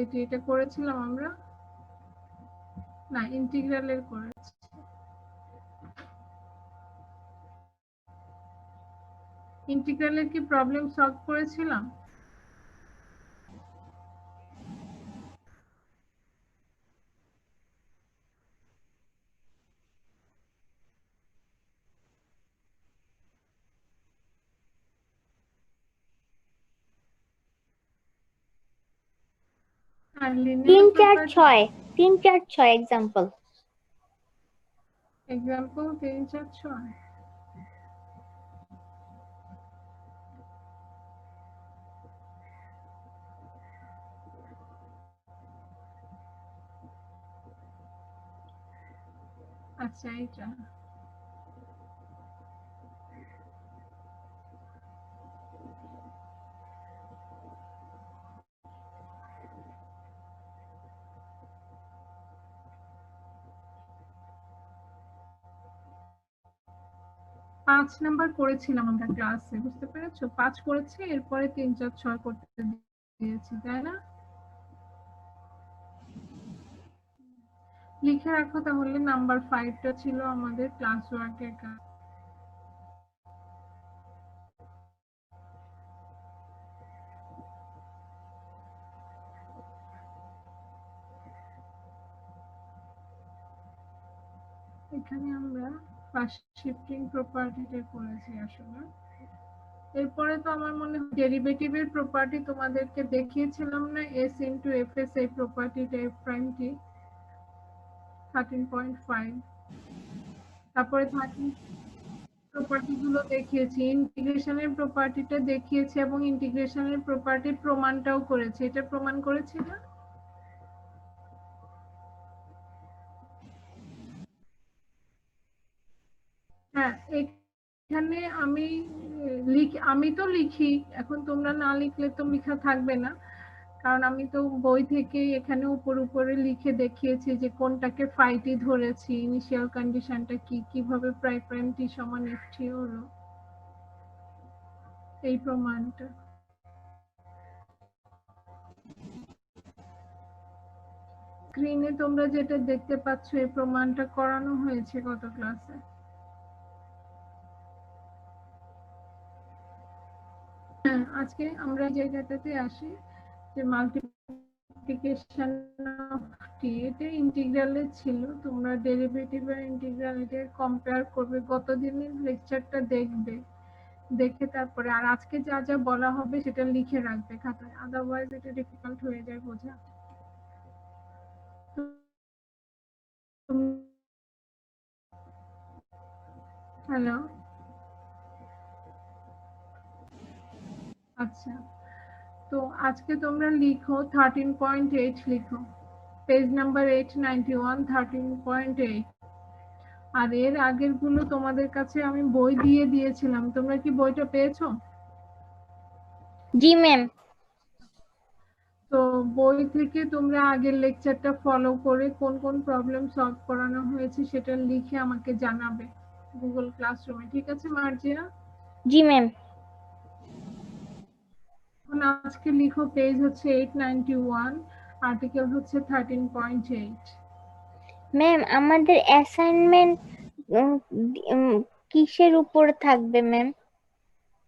এটা করেছিলাম আমরা, না ইন্টিগ্রালের করেছি। ইন্টিগ্রালের কি প্রবলেম সলভ করেছিলাম? আর লিনিয়ার প্রপার্টি 3 4 6 एग्जांपल 3 4 6 আচ্ছা এটা পাঁচ নাম্বার করেছিলাম আমরা ক্লাসে, বুঝতে পেরেছো? 5 করেছি, এরপরে 3 4 6 করতে দিয়েছি, তাই না? লিখে রাখো তাহলে। নাম্বার 5টা ছিল আমাদের ক্লাস ওয়ার্কের কাজ। এখানে আমরা ফার্স্ট শিফটিং প্রপার্টিটা করেছি আসলে। এরপরে তো আমার মনে হয় ডেরিভেটিভের প্রপার্টি তোমাদেরকে দেখিয়েছিলাম না, s ইনটু fs, এই প্রপার্টিটা f প্রাইমটি 13.5। তারপরে 13 প্রপার্টি গুলো দেখিয়েছি, ইন্টিগ্রেশনের প্রপার্টিটা দেখিয়েছি এবং ইন্টিগ্রেশনের প্রপার্টি প্রমাণটাও করেছি। এটা প্রমাণ করেছি না? হ্যাঁ, এখানে আমি তো লিখি, এখন তোমরা না লিখলে তো লেখা থাকবে না, কারণ আমি তো বই থেকে এখানে উপরে লিখে দেখিয়েছি যে কোনটাকে ফাইটি ধরেছি, ইনিশিয়াল কন্ডিশনটা কি, কিভাবে প্রাইম টি সমান ft হলো, এই প্রমাণটা। স্ক্রিনে তোমরা যেটা দেখতে পাচ্ছ এই প্রমাণটা করানো হয়েছে গত ক্লাসে। আজকে আমরা এই জায়গাটাতে আসি যে মাল্টিপ্লিকেশন অফ টি, এটা ইন্টিগ্রালে ছিল। তোমরা ডেরিভেটিভ আর ইন্টিগ্রাল এটা কম্পেয়ার করবে, গত দিনের লেকচারটা দেখবে, দেখে তারপরে আর আজকে যা যা বলা হবে সেটা লিখে রাখবে খাতায়, আদারওয়াইজ এটা ডিফিকাল্ট হয়ে যায় বোঝা। হ্যালো, আচ্ছা, তো আজকে তোমরা লিখো 13.8, লিখো পেজ নাম্বার 891, 13.8। আর এর আগের গুলো তোমাদের কাছে আমি বই দিয়ে দিয়েছিলাম, তোমরা কি বইটা পেয়েছো? जी मैम তো বই থেকে তোমরা আগের লেকচারটা ফলো করে কোন কোন প্রবলেম সলভ করানো হয়েছে সেটা লিখে আমাকে জানাবে গুগল ক্লাসরুমে, ঠিক আছে মার্জিয়া? जी मैम এখন আজকে লিখো পেজ হচ্ছে 891, আর্টিকেল হচ্ছে 13.8। ম্যাম আমাদের অ্যাসাইনমেন্ট কিসের উপর থাকবে ম্যাম?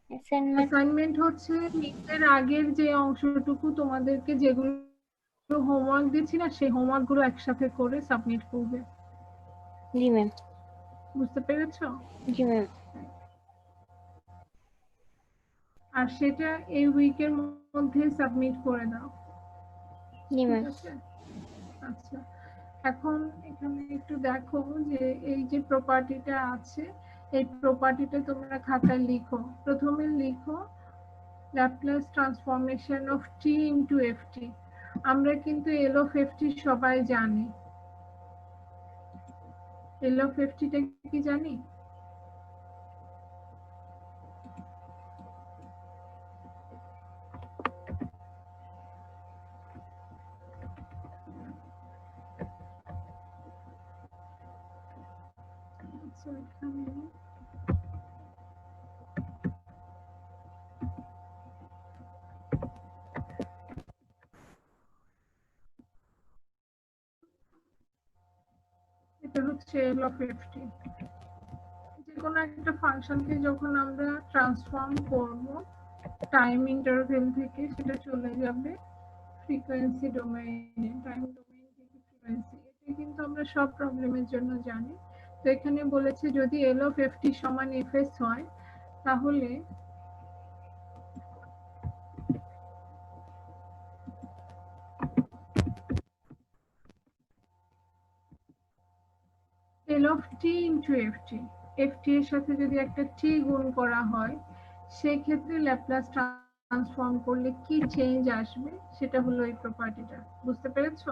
অ্যাসাইনমেন্ট হচ্ছে নিজের আগের যে অংশটুকু তোমাদেরকে যেগুলো হোমওয়ার্ক দিচ্ছি না, সেই হোমওয়ার্ক গুলো একসাথে করে সাবমিট করবে। জি ম্যাম বুঝতে পেরেছো? জি ম্যাম আর সেটা এই উইকের মধ্যে সাবমিট করে দাও, জি ঠিক ম্যাম আছে? আচ্ছা, এখন এখানে একটু দেখো যে এই যে প্রপার্টিটা আছে, এই প্রপার্টিটা তোমরা খাতায় লিখো। প্রথমে লিখো Laplace transformation of T into FT. আমরা কিন্তু এল অফ এফটি সবাই জানি। এল অফ এফটিটা কি জানি? এখানে এটা হচ্ছে এল অফ এফটি। যে কোনো একটা ফাংশনকে যখন আমরা ট্রান্সফর্ম করব টাইম ইন্টারভেল থেকে, সেটা চলে যাবে ফ্রিকোয়েন্সি ডোমেইনে, টাইম ডোমেইন থেকে ফ্রিকোয়েন্সি। এটা কিন্তু আমরা সব প্রবলেমের জন্য জানি। তো এখানে বলেছে যদি এল অফ এফটি সমান এফএস হয়, তাহলে L of T into FT, FT এর সাথে যদি একটা টি গুণ করা হয়, সেই ক্ষেত্রে ল্যাপ্লাস ট্রান্সফর্ম করলে কি চেঞ্জ আসবে, সেটা হলো এই প্রপার্টিটা। বুঝতে পেরেছো?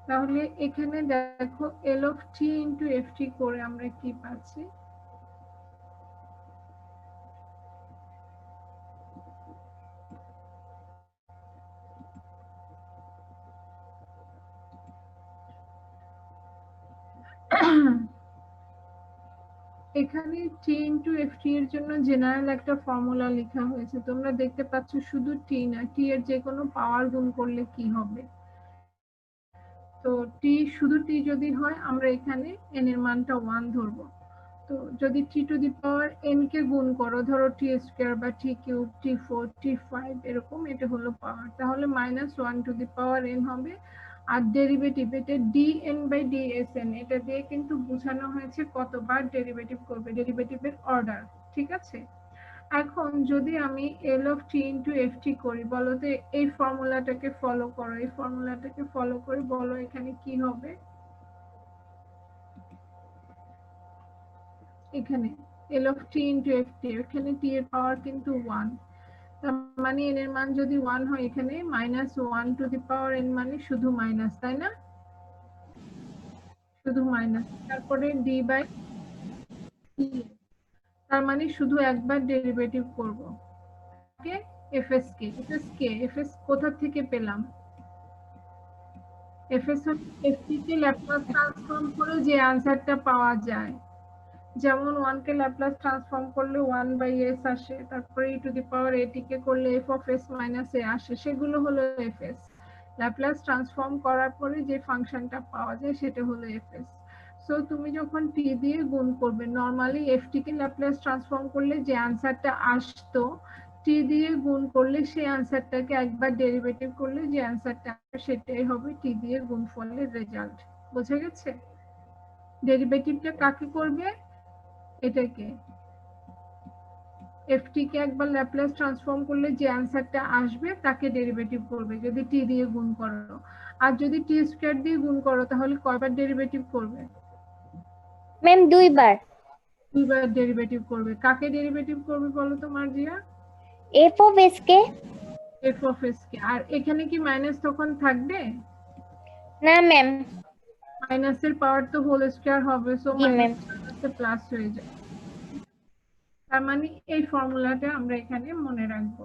তাহলে এখানে দেখো L of T into FT করে আমরা কি পাচ্ছি। এখানে টি ইন্টু এফটি এর জন্য জেনারেল একটা ফর্মুলা লেখা হয়েছে, তোমরা দেখতে পাচ্ছ। শুধু টি না, টি এর যে কোনো পাওয়ার গুণ করলে কি হবে। তো টি, শুধু টি যদি হয়, আমরা এখানে এন এর মানটা 1 ধরবো। তো যদি টি two the power N K গুণ করো, ধরো টি স্কয়ার বা টি কিউব, টি 4, টি 5 এরকম, এটা হলো পাওয়ার, তাহলে -1 টু দি পাওয়ার এন হবে। আর ডেরিভেটিভ, এটা dn বাই dsn, এটা দিয়ে কিন্তু বোঝানো হয়েছে কতবার ডেরিভেটিভ করবে, ডেরিভেটিভের অর্ডার। ঠিক আছে? এখন যদি আমি L of T into F টি করি, বলো তো এই ফর্মুলাটাকে ফলো করো, এই ফর্মুলাটাকে ফলো করে বলো এখানে কি হবে। এখানে L of T into F টি, এখানে টি এর পাওয়ার কিন্তু 1, তার মানে এন এর মান যদি 1 হয়, এখানে -1 টু দি পাওয়ার এন মানে শুধু মাইনাস, তাই না? শুধু মাইনাস, তারপরে ডি বাই টি, তার মানে শুধু একবার ডেরিভেটিভ করব। কে এফএস কে, এফএস কোথা থেকে পেলাম? এফএস এফটি কে ল্যাপ্লাস ট্রান্সফর্ম করে যে আনসারটা পাওয়া যায়, যেমন 1 কে ল্যাপ্লাস ট্রান্সফর্ম করলে 1 বাই এস আসে, তারপরে ই টু দি পাওয়ার এটি কে করলে এফ অফ এস মাইনাস এ আসে, সেগুলো হলো এফএস। ল্যাপ্লাস ট্রান্সফর্ম করার পরে যে ফাংশনটা পাওয়া যায় সেটা হলো এফএস। সো তুমি যখন টি দিয়ে গুণ করবে, নরমালি এফটি কে ল্যাপ্লাস ট্রান্সফর্ম করলে যে আনসারটা আসতো, টি দিয়ে গুণ করলে সেই আনসারটাকে একবার ডেরিভেটিভ করলে যে আনসারটা সেটাই হবে টি দিয়ে গুণফলের রেজাল্ট। বোঝা গেছে? ডেরিভেটিভটা কাকে করবে? এটাকে, এফটি কে একবার ল্যাপ্লাস ট্রান্সফর্ম করলে যে আনসারটা আসবে তাকে ডেরিভেটিভ করবে যদি টি দিয়ে গুণ করো। আর যদি টি স্কয়ার দিয়ে গুণ করো, তাহলে কয়বার ডেরিভেটিভ করবে? ম্যাম 2বার। 2বার ডেরিভেটিভ করবে। কাকে ডেরিভেটিভ করবে বলো তো মার্জিয়া? এফ অফ এস কে। এফ অফ এস কে। আর এখানে কি মাইনাস তখন থাকবে? না ম্যাম। মাইনাসের পাওয়ার তো হোল স্কয়ার হবে, সো জি ম্যাম। মাইনাসে প্লাস হয়ে যায়। তার মানে এই ফর্মুলাটা আমরা এখানে মনে রাখবো।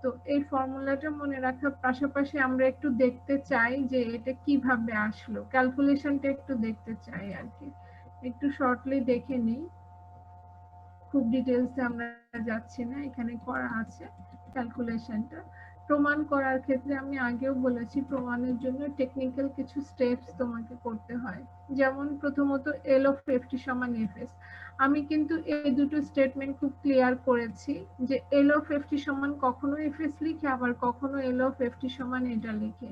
তো এই ফর্মুলাটা মনে রাখার পাশাপাশি আমরা একটু দেখতে চাই যে এটা কিভাবে আসলো, ক্যালকুলেশনটা একটু দেখতে চাই আর কি। একটু শর্টলি দেখে নিই, খুব ডিটেলসে আমরা যাচ্ছি না, এখানে করা আছে ক্যালকুলেশনটা। প্রমাণ করার ক্ষেত্রে আমি আগেও বলেছি, প্রমাণের জন্য টেকনিক্যাল কিছু স্টেপস তোমাকে করতে হয়। যেমন প্রথমত এল অফ এফটি সমান এফএস। আমি কিন্তু এই দুটো স্টেটমেন্ট খুব ক্লিয়ার করেছি যে এল অফ এফটি সমান কখনো এফএস লিখে, আবার কখনো এল অফ এফটি সমান এটা লিখে।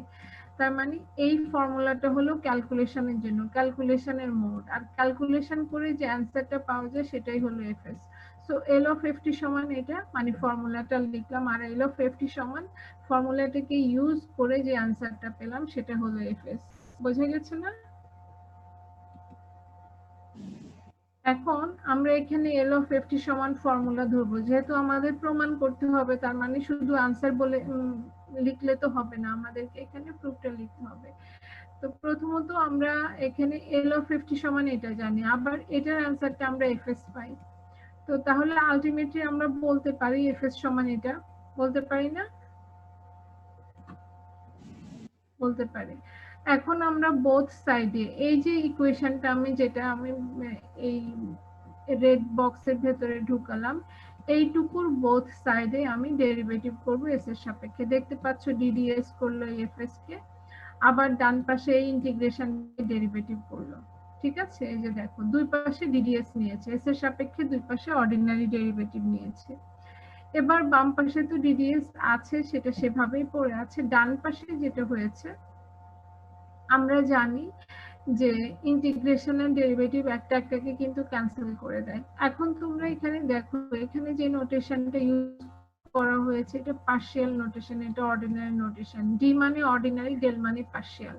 তার মানে এই ফর্মুলাটা হলো ক্যালকুলেশনের জন্য, ক্যালকুলেশনের মোড, আর ক্যালকুলেশন করে যে অ্যান্সারটা পাওয়া যায় সেটাই হলো FS. So L of F T সমান এটা, মানে ফর্মুলাটা লিখলাম, আর এল অফ এফটি সমান ফর্মুলাটাকে ইউজ করে যে অ্যান্সারটা পেলাম সেটা হলো এফএস। বোঝা গেছে না? এখন আমরা এখানে এল অফ এফটি সমান ফর্মুলা ধরবো, যেহেতু আমাদের প্রমাণ করতে হবে, তার মানে শুধু আনসার বলে লিখলে তো হবে না, আমাদেরকে এখানে প্রুফটা লিখতে হবে। তো প্রথমত আমরা এখানে এল অফ এফটি সমান এটা জানি, আবার এটার অ্যান্সারটা আমরা এফএস পাই। তো তাহলে আলটিমেটলি আমরা বলতে পারি এফএস সমান এটা, বলতে পারি না? বলতে পারি। এখন আমরা বোথ সাইডে এই যে ইকুয়েশনটা যেটা আমি এই রেড বক্সের ভেতরে ঢুকালাম, এইটুকুর বোথ সাইডে আমি ডেরিভেটিভ করব এস এর সাপেক্ষে। দেখতে পাচ্ছ ডিডিএস করলো এফএস কে, আবার ডান পাশে এই ইন্টিগ্রেশন ডেরিভেটিভ করলো। ঠিক আছে, এই যে দেখো দুই পাশে ডিডিএস নিয়েছে, এস এর সাপেক্ষে দুই পাশে অর্ডিনারি ডেরিভেটিভ নিয়েছে। এবার বাম পাশে তো ডিডিএস আছে, সেটা সেভাবেই পড়ে আছে। ডান পাশে যেটা হয়েছে, আমরা জানি যে ইন্টিগ্রেশনাল ডেরিভেটিভ একটা একটাকে কিন্তু ক্যান্সেল করে দেয়। এখন তোমরা এখানে দেখো, এখানে যে নোটেশনটা ইউজ করা হয়েছে এটা পার্শিয়াল নোটেশন, এটা অর্ডিনারি নোটেশন। ডি মানে অর্ডিনারি, ডেল মানে পার্শিয়াল।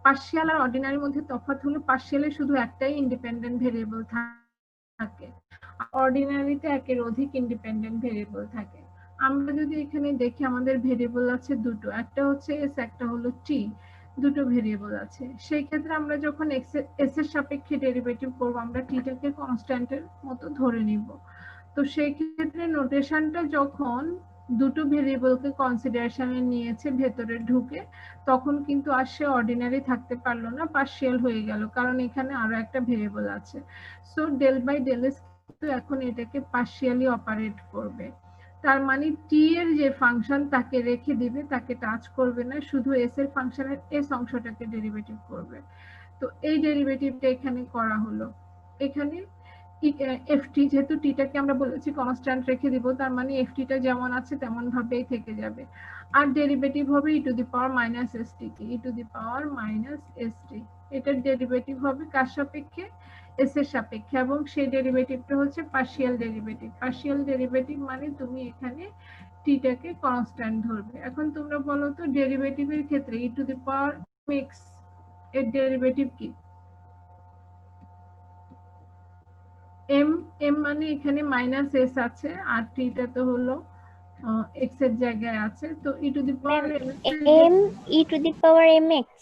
পার্শিয়াল আর অর্ডিনারির মধ্যে তফাৎ হলো পার্শিয়ালে শুধু একটাই ইন্ডিপেন্ডেন্ট ভেরিয়েবল থাকে, অর্ডিনারিতে একের অধিক ইন্ডিপেন্ডেন্ট ভেরিয়েবল থাকে। আমরা যদি এখানে দেখি আমাদের ভেরিয়েবল আছে দুটো, একটা হচ্ছে এস, একটা হলো টি, দুটো ভেরিয়েবল আছে। সেই ক্ষেত্রে আমরা যখন এস এর সাপেক্ষে ডেরিভেটিভ করব, আমরা টিটাকে কনস্ট্যান্টের মতো ধরে নিব। তো সেই ক্ষেত্রে নোটেশনটা যখন দুটো ভেরিয়েবলকে কনসিডারেশনে নিয়েছে ভেতরে ঢুকে, তখন কিন্তু আর সে অর্ডিনারি থাকতে পারলো না, পার্শিয়াল হয়ে গেল, কারণ এখানে আরো একটা ভেরিয়েবল আছে। So del by del S কিন্তু এখন এটাকে পার্শিয়ালি অপারেট করবে। তার মানে টি এর যে ফাংশন তাকে রেখে দিবে, তাকে টাচ করবে না, শুধু এস এর ফাংশনের এস অংশটাকে ডেরিভেটিভ করবে। তো এই ডেরিভেটিভটা এখানে করা হলো। এখানে এফটি, যেহেতু টিটাকে আমরা বলেছি কনস্ট্যান্ট রেখে দিব, তার মানে এফটিটা যেমন আছে তেমন ভাবেই থেকে যাবে। আর ডেরিভেটিভ হবে E to the power minus S T কে, E to the power minus S T. এটার ডেরিভেটিভ হবে কার সাপেক্ষে? এস এর সাপেক্ষে, এবং সেই ডেরিভেটিভটা হচ্ছে পার্শিয়াল ডেরিভেটিভ। পার্শিয়াল ডেরিভেটিভ মানে তুমি এখানে টিটাকে কনস্ট্যান্ট ধরবে। এখন তোমরা বলো তো ডেরিভেটিভের ক্ষেত্রে ই টু দি পাওয়ার এক্স এর ডেরিভেটিভ কি? এম, এম মানে এখানে মাইনাস এস আছে, আর টিটা তো হলো এক্স এর জায়গায় আছে, তো E to the power M E to the power M X.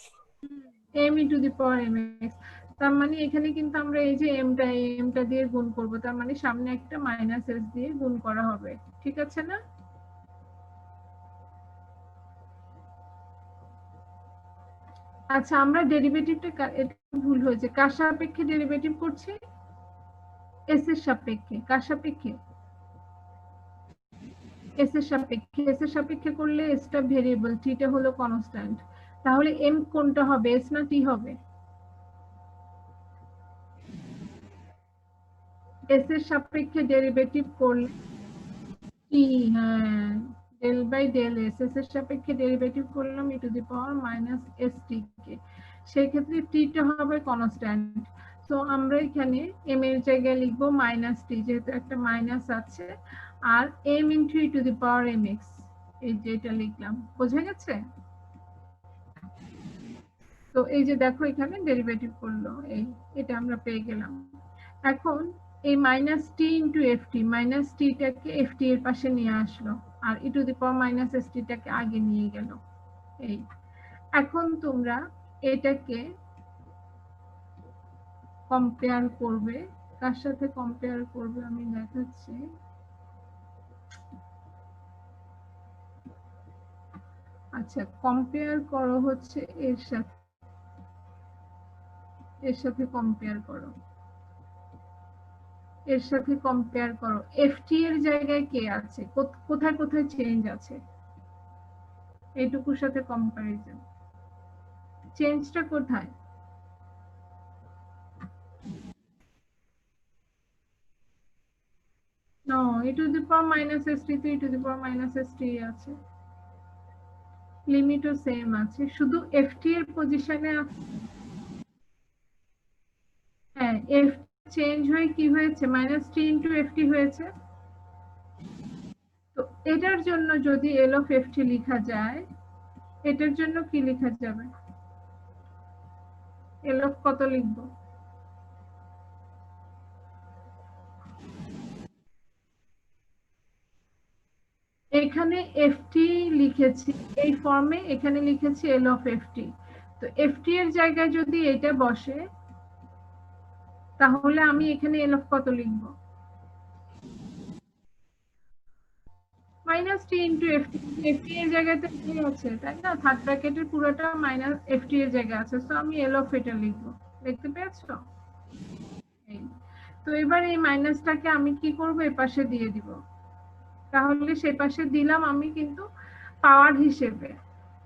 M E to the power M X. তার মানে এখানে কিন্তু আমরা এই যে এমটা দিয়ে গুণ করব, তার মানে সামনে একটা মাইনাস এস দিয়ে গুণ করা হবে। ঠিক আছে না? আচ্ছা, আমরা ডেরিভেটিভটা, এটা ভুল হয়েছে, কার সাপেক্ষে ডেরিভেটিভ করছি? এস এর সাপেক্ষে। কার সাপেক্ষে? এস এর সাপেক্ষে। এস এর সাপেক্ষে করলে এসটা ভেরিয়েবল, টিটা হলো কনস্ট্যান্ট। তাহলে এম কোনটা হবে, এস না টি হবে? এস এর সাপেক্ষে ডেরিভেটিভ করলে টি, হ্যাঁ, del by del S, S এর সাপেক্ষে ডেরিভেটিভ করলাম E to the power minus S T কে, সেই ক্ষেত্রে টিটা হবে কনস্ট্যান্ট। তো আমরা এখানে এম এর জায়গায় লিখবো মাইনাস টি, যেহেতু একটা মাইনাস আছে, আর M into E to the power M X, এই যে এটা লিখলাম। বোঝা গেছে? তো এই যে দেখো এখানে ডেরিভেটিভ করলো, এই এটা আমরা পেয়ে গেলাম। এখন এই minus T into F T, minus টিটাকে এফ টি এর পাশে নিয়ে আসলো, আর E to the power minus S টিটাকে আগে নিয়ে গেল। এই এখন তোমরা এটাকে কম্পেয়ার করবে, কার সাথে কম্পেয়ার করবে আমি দেখাচ্ছি। আচ্ছা, কম্পেয়ার করো হচ্ছে এর সাথে, এর সাথে কম্পেয়ার করো, এর সাথে কম্পেয়ার করো। এফটি এর জায়গায় কে আছে, কোথায় কোথায় চেঞ্জ আছে, এইটুকুর সাথে কম্পারিজন, চেঞ্জটা কোথায়? No, E to the power minus S T তো E to the power minus S T আছে, লিমিটও সেম আছে, শুধু এফটি এর পজিশনে আছে। হ্যাঁ, এফ চেঞ্জ হয়ে কি হয়েছে, মাইনাস টি ইন্টু এফটি হয়েছে। তো এটার জন্য যদি এল অফ এফটি লেখা যায়, এটার জন্য কি লেখা যাবে? এল অফ কত লিখবো? এখানে এফটি লিখেছি এই ফর্মে, এখানে লিখেছি এল অফ এফটি। তো এফটি এর জায়গায় যদি এটা বসে, তাহলে আমি এখানে এল অফ কত লিখবো? Minus T into FT, FT এর জায়গায় তো এটাই আছে, তাই না? থার্ড ব্র্যাকেটের পুরোটা মাইনাস এফটি এর জায়গায় আছে, তো আমি এল অফ এটা লিখবো। দেখতে পেয়েছো? তো এবার এই মাইনাসটাকে আমি কি করব, এ পাশে দিয়ে দিব, তাহলে সে পাশে দিলাম আমি কিন্তু পাওয়ার হিসেবে,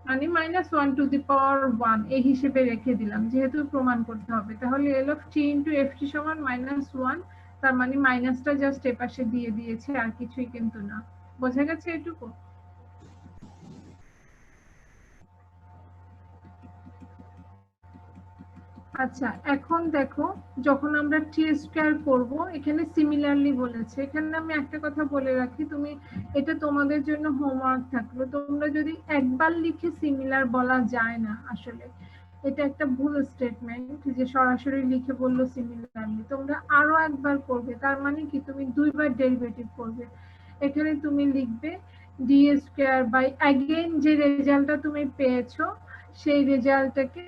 মানে -1 টু দি পাওয়ার 1 এই হিসেবে রেখে দিলাম, যেহেতু প্রমাণ করতে হবে। তাহলে L of t into ft সমান -1, তার মানে মাইনাসটা জাস্ট এপাশে দিয়ে দিয়েছে, আর কিছুই কিন্তু না। বোঝা গেছে এটুকু? আচ্ছা, এখন দেখো, যখন আমরা টি স্কয়ার করব, এখানে সিমিলারলি বলেছে। এখানে আমি একটা কথা বলে রাখি, তুমি এটা তোমাদের জন্য হোমওয়ার্ক থাকলো, তোমরা যদি একবার লিখে সিমিলার বলা যায় না, আসলে এটা একটা ভুল স্টেটমেন্ট যে সরাসরি লিখে বললো সিমিলারলি। তোমরা আরো একবার করবে, তার মানে কি তুমি দুইবার ডেরিভেটিভ করবে। এখানে তুমি লিখবে ডি স্কয়ার বাই অ্যাগেন যে রেজাল্টটা তুমি পেয়েছো সেই রেজাল্টটাকে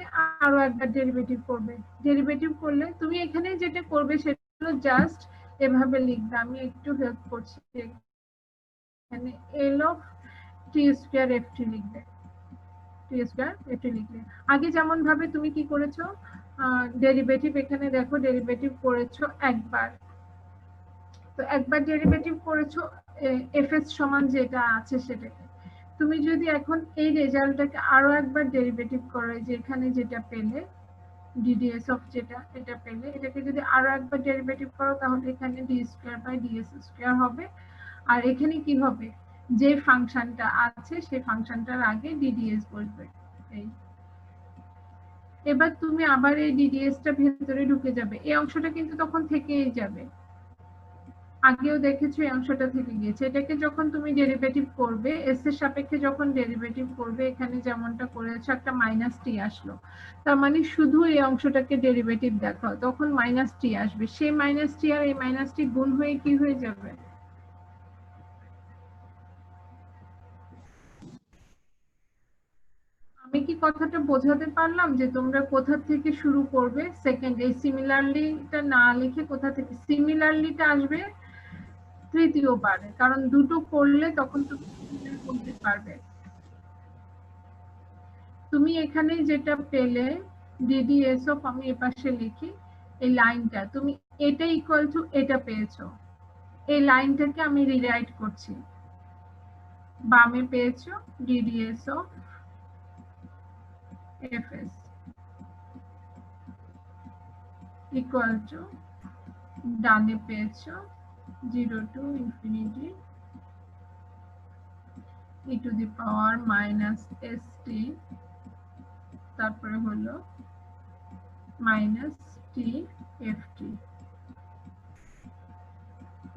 আরো একবার ডেরিভেটিভ করবে। ডেরিভেটিভ করলে তুমি এখানে যেটা করবে সেটা হলো জাস্ট এভাবে লিখবে। আমি একটু হেল্প করছি, এখানে L of T square F T লিখবে। টি স্কয়ার এফ টি লিখলে আগে যেমন ভাবে তুমি কি করেছো, ডেরিভেটিভ এখানে দেখো ডেরিভেটিভ করেছো একবার, তো একবার ডেরিভেটিভ করেছো এফ এস সমান যেটা আছে সেটাকে। তুমি যদি এখন এই রেজাল্টটাকে আরো একবার ডেরিভেটিভ করো, যে এখানে যেটা পেলে ডিডিএস অফ যেটা এটা পেলে, এটাকে যদি আরো একবার ডেরিভেটিভ করো তাহলে এখানে D square by DS square হবে। আর এখানে কি হবে, যে ফাংশনটা আছে সেই ফাংশনটার আগে ডিডিএস বসবে। এই এবার তুমি আবার এই ডিডিএসটা ভেতরে ঢুকে যাবে, এই অংশটা কিন্তু তখন থেকেই যাবে। আগেও দেখেছো এই অংশটা থেকে গিয়েছে। এটাকে যখন তুমি ডেরিভেটিভ করবে, এস এর সাপেক্ষে যখন ডেরিভেটিভ করবে, এখানে যেমনটা করেছো একটা মাইনাস টি আসলো, তার মানে শুধু এই অংশটাকে ডেরিভেটিভ দেখাও, তখন মাইনাস টি আসবে। সেই মাইনাস টি আর এই মাইনাস টি গুণ হয়ে কি হয়ে যাবে? আমি কি কথাটা বোঝাতে পারলাম যে তোমরা কোথা থেকে শুরু করবে? সেকেন্ড, এই সিমিলারলিটা না লিখে কোথা থেকে সিমিলারলিটা আসবে? তৃতীয় পারে, কারণ দুটো করলে তখন তুমি করতে পারবে। তুমি এখানে যেটা পেলে ডিডিএস অফ, আমি এপাশে লিখি এই লাইনটা, তুমি এটা ইকুয়াল টু এটা পেয়েছো, এই লাইনটাকে আমি রিরাইট করছি। বামে পেয়েছো DDS of FS equal to, ডানে পেয়েছো 0 to infinity E to the power minus S T, তারপরে হলো minus T F T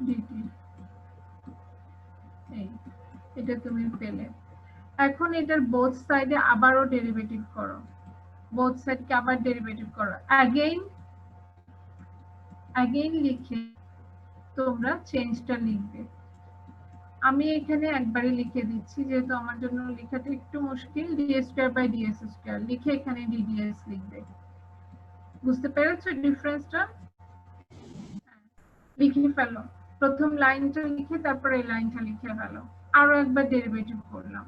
DT. এই এটা তুমি পেলে। এখন এটার বোথ সাইডে আবারও ডেরিভেটিভ করো, বোথ সাইডকে আবার ডেরিভেটিভ করো, অ্যাগেইন লিখে তোমরা চেঞ্জটা লিখবে। আমি এখানে একবারে লিখে দিচ্ছি, যেহেতু আমার জন্য লেখাটা একটু মুশকিল। D square by DS square লিখে এখানে ডিডিএস লিখবে। বুঝতে পেরেছো ডিফারেন্সটা? লিখে ফেলো, প্রথম লাইনটা লিখে তারপর এই লাইনটা লিখে ফেলো। আরো একবার ডেরিভেটিভ করলাম,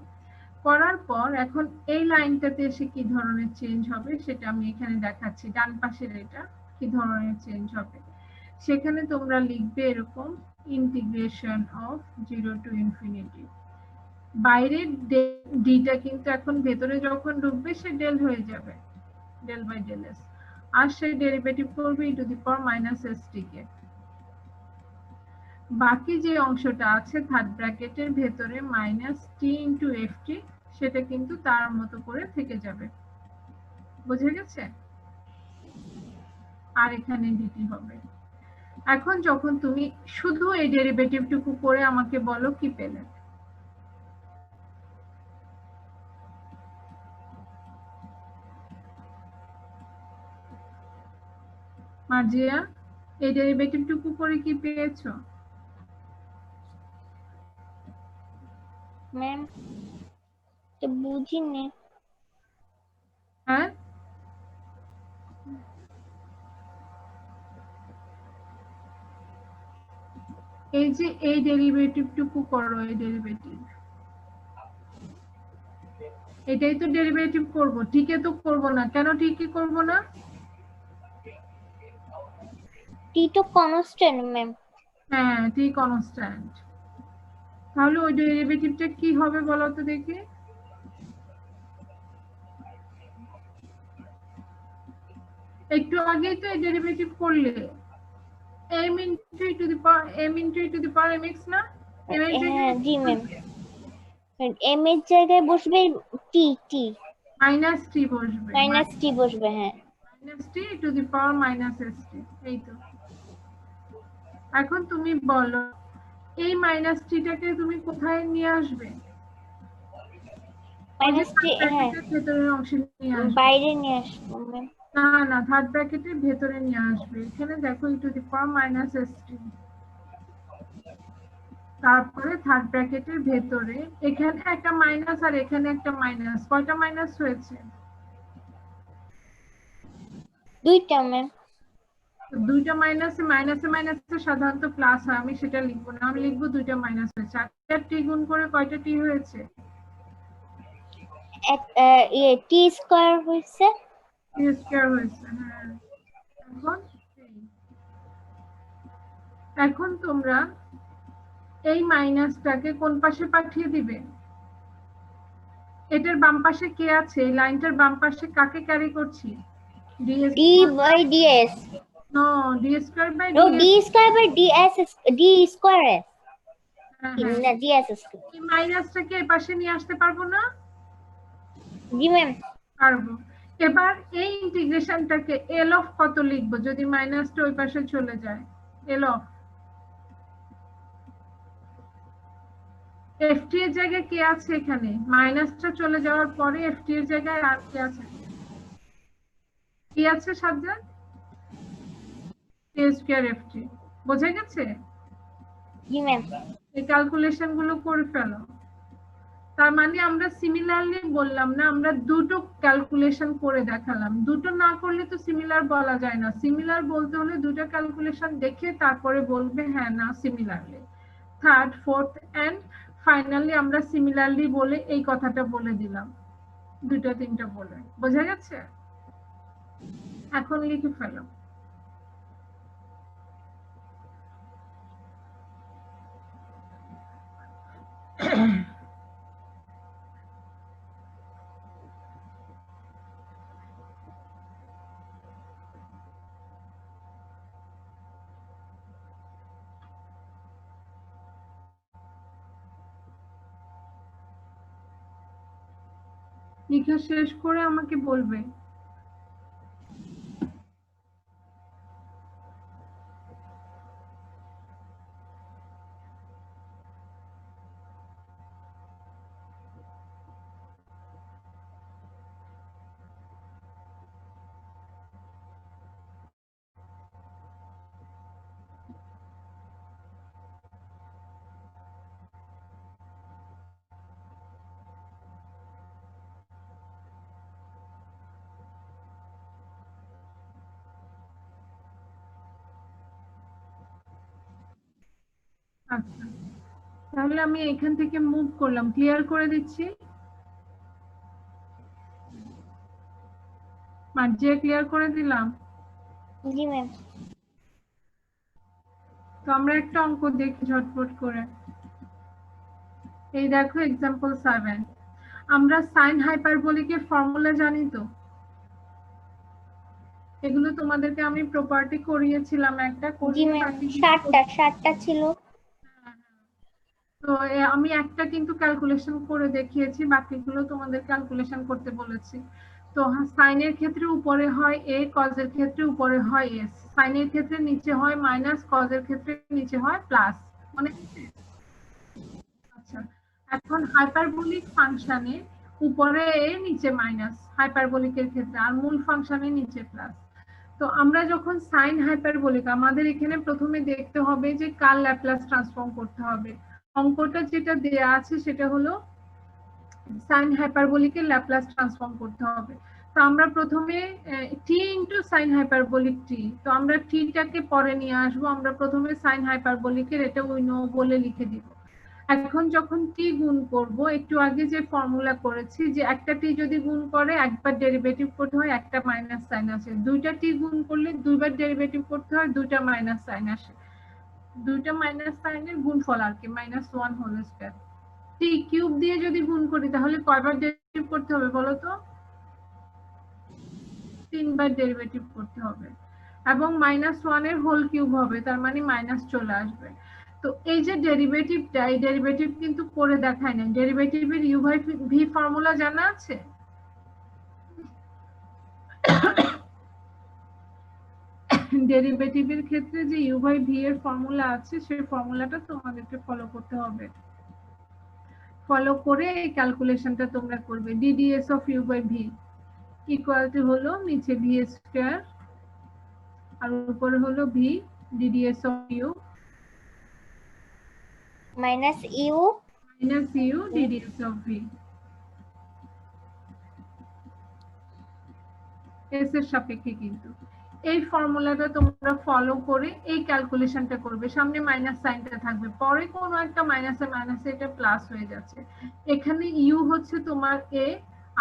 করার পর এখন এই লাইনটাতে এসে কি ধরনের চেঞ্জ হবে সেটা আমি এখানে দেখাচ্ছি। ডান পাশের এটা কি ধরনের চেঞ্জ হবে, সেখানে তোমরা লিখবে এরকম ইন্টিগ্রেশন অফ 0 টু ইনফিনিটি। বাইরের ডিটা কিন্তু এখন ভেতরে যখন ঢুকবে সে ডেল হয়ে যাবে, ডেল বাই ডেল এস, আর সে ডেরিভেটিভ করবে E to the power minus S T কে। বাকি যে অংশটা আছে থার্ড ব্র্যাকেটের ভেতরে minus T into F T, সেটা কিন্তু তার মতো করে থেকে যাবে। বুঝে গেছে? আর এখানে ডিটি হবে। এখন যখন তুমি শুধু এই ডেরিভেটিভটুকু করে আমাকে বলো কি পেলে। মার্জিয়া, এই ডেরিভেটিভটুকু করে কি পেয়েছো? ম্যাম বুঝিনি। হ্যাঁ, এই যে এই ডেরিভেটিভটুকু করো, এই ডেরিভেটিভ, এটাই তো ডেরিভেটিভ করব, ঠিকই তো করব না? কেন ঠিকই করব না? টি তো কনস্ট্যান্ট ম্যাম। হ্যাঁ, টি কনস্ট্যান্ট। তাহলে ওই ডেরিভেটিভটা কি হবে বলো তো দেখি। একটু আগেই তো এই ডেরিভেটিভ করলে m into e to the power mx না, m এর জায়গায় হ্যাঁ জি ম্যাম, এম এর জায়গায় বসবে টি, টি মাইনাস টি বসবে, মাইনাস টি বসবে। হ্যাঁ minus T two the power minus S টি। এই তো, এখন তুমি বলো এই মাইনাস টিটাকে তুমি কোথায় নিয়ে আসবে? ওই যে মাইনাস টি, হ্যাঁ ব্র্যাকেটের ভেতরের অংশে নিয়ে আসবে। বাইরে নিয়ে আসবো ম্যাম। না না, থার্ড ব্র্যাকেটের ভেতরে নিয়ে আসবে। এখানে দেখো E to the power minus S T, তারপরে থার্ড ব্র্যাকেটের ভেতরে এখানে একটা মাইনাস আর এখানে একটা মাইনাস, কয়টা মাইনাস হয়েছে? দুইটা ম্যাম। দুইটা মাইনাসে মাইনাসে মাইনাসে সাধারণত প্লাস হয়, আমি সেটা লিখবো না, আমি লিখবো দুইটা মাইনাস হয়েছে। আর টি গুণ করে কয়টা টি হয়েছে? টি স্কয়ার হয়েছে। টি স্কয়ার হয়েছে। হ্যাঁ, এখন তোমরা এই মাইনাসটাকে কোন পাশে পাঠিয়ে দিবে? এটার বাম পাশে কে আছে? এই লাইনটার বাম পাশে কাকে ক্যারি করছি? D by DS, no, D square by no D square by DS, D square S, না ডিএস স্কয়ার। এই মাইনাসটাকে এই পাশে নিয়ে আসতে পারবো না? জি ম্যাম পারবো। এবার এই ইন্টিগ্রেশনটাকে এল অফ কত লিখবো যদি মাইনাসটা ওই পাশে চলে যায়? এল অফ এফটি এর জায়গায় কে আছে? এখানে মাইনাসটা চলে যাওয়ার পরে এফটি এর জায়গায় আর কে আছে? কি আছে সাজ্জাদ? কে স্কয়ার এফটি। বোঝা গেছে? জি ম্যাম। এই ক্যালকুলেশন গুলো করে ফেলো। তার মানে আমরা সিমিলারলি বললাম না, আমরা দুটো ক্যালকুলেশন করে দেখালাম। দুটো না করলে তো সিমিলার বলা যায় না। সিমিলার বলতে হলে দুটো ক্যালকুলেশন দেখে তারপরে বলবে হ্যাঁ না similarly. Third, fourth and finally আমরা সিমিলারলি বলে এই কথাটা বলে দিলাম, দুটো তিনটা বলে। বোঝা গেছে? এখন লিখে ফেলো। লেখা শেষ করে আমাকে বলবে। আচ্ছা, তাহলে আমি এখান থেকে মুভ করলাম, ক্লিয়ার করে দিচ্ছি। মার্জিয়া ক্লিয়ার করে দিলাম। জি ম্যাম। তো আমরা একটা অঙ্ক দেখি ঝটপট করে। এই দেখো এক্সাম্পল 7। আমরা সাইন হাইপারবোলিকের ফর্মুলা জানি তো? এগুলো তোমাদেরকে আমি প্রপার্টি করিয়েছিলাম একটা। জি ম্যাম, 7টা ছিল। তো আমি একটা কিন্তু ক্যালকুলেশন করে দেখিয়েছি, বাকিগুলো তোমাদের ক্যালকুলেশন করতে বলেছি। তো সাইনের ক্ষেত্রে উপরে হয় a, কজের ক্ষেত্রে উপরে হয় s, সাইনের ক্ষেত্রে নিচে হয় মাইনাস, কজের ক্ষেত্রে নিচে হয় প্লাস। মানে আচ্ছা, এখন হাইপারবোলিক ফাংশনে উপরে a নিচে মাইনাস হাইপারবোলিকের ক্ষেত্রে, আর মূল ফাংশনে নিচে প্লাস। তো আমরা যখন সাইন হাইপারবোলিক, আমাদের এখানে প্রথমে দেখতে হবে যে কার ল্যাপ্লাস ট্রান্সফর্ম করতে হবে। অঙ্কটা যেটা দেয়া আছে সেটা হলো সাইন হাইপারবোলিকের ল্যাপ্লাস ট্রান্সফর্ম করতে হবে। তো আমরা প্রথমে টি ইনটু সাইন হাইপারবোলিক টি, তো আমরা টিটাকে পরে নিয়ে আসবো। আমরা প্রথমে সাইন হাইপারবোলিকের এটা উই নো বলে লিখে দিব। এখন যখন টি গুণ করব, একটু আগে যে ফর্মুলা করেছি যে একটা টি যদি গুণ করে একবার ডেরিভেটিভ করতে হয়, একটা মাইনাস সাইন আসে। দুইটা টি গুণ করলে দুইবার ডেরিভেটিভ করতে হয়, দুইটা মাইনাস সাইন আসে। দুইটা মাইনাস সাইনের গুণফল আর কি, -1 হোল স্কয়ার। টি কিউব দিয়ে যদি গুণ করি তাহলে কয়বার ডেরিভেটিভ করতে হবে বলো তো? 3বার ডেরিভেটিভ করতে হবে এবং -1 এর হোল কিউব হবে, তার মানে মাইনাস চলে আসবে। তো এই যে ডেরিভেটিভটা, এই ডেরিভেটিভ কিন্তু করে দেখায় না। ডেরিভেটিভের ইউ বাই ভি ফর্মুলা জানা আছে? ডেরিভেটিভের ক্ষেত্রে যে ইউ বাই ভি এর ফর্মুলা আছে, সেই ফর্মুলাটা তোমাদেরকে ফলো করতে হবে। ফলো করে এই ক্যালকুলেশনটা তোমরা করবে। DDS of U by V equal to হলো নিচে ভি স্কয়ার আর উপরে হলো V DDS of U minus U DDS of V S এর সাপেক্ষে। কিন্তু এই ফর্মুলাটা তোমরা ফলো করে এই ক্যালকুলেশনটা করবে। সামনে মাইনাস সাইনটা থাকবে, পরে কোনো একটা মাইনাসে মাইনাসে এটা প্লাস হয়ে যাচ্ছে। এখানে ইউ হচ্ছে তোমার এ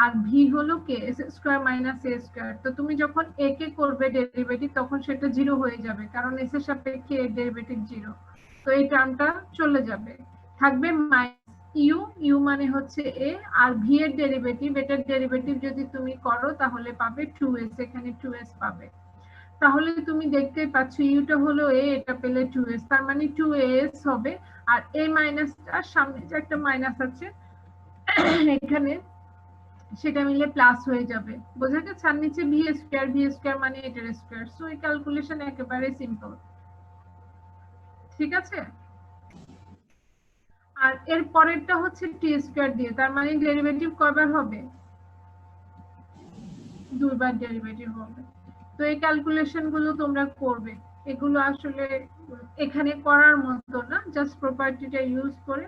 আর ভি হলো কে, S square minus A square. তো তুমি যখন এ কে করবে ডেরিভেটিভ তখন সেটা 0 হয়ে যাবে, কারণ এস এর সাপেক্ষে এর ডেরিভেটিভ 0। তো এই টার্মটা চলে যাবে, থাকবে মাইনাস ইউ, ইউ মানে হচ্ছে এ, আর ভি এর ডেরিভেটিভ, এটার ডেরিভেটিভ যদি তুমি করো তাহলে পাবে 2s, এখানে 2s পাবে। তাহলে তুমি দেখতে পাচ্ছ ইউটা হলো এ, এটা পেলে 2s, তার মানে 2as হবে। আর এ মাইনাসটা সামনে যে একটা মাইনাস আছে এখানে, সেটা মিলে প্লাস হয়ে যাবে। বোঝা গেছে? আর নিচে ভি স্কয়ার মানে এটার স্কয়ার। সো এই ক্যালকুলেশন একেবারে সিম্পল। ঠিক আছে? আর এর পরেরটা হচ্ছে টি স্কয়ার দিয়ে, তার মানে ডেরিভেটিভ কয়বার হবে? 2বার ডেরিভেটিভ হবে। তো এই ক্যালকুলেশন গুলো তোমরা করবে। এগুলো আসলে এখানে করার মতো না, জাস্ট প্রপার্টিটা ইউজ করে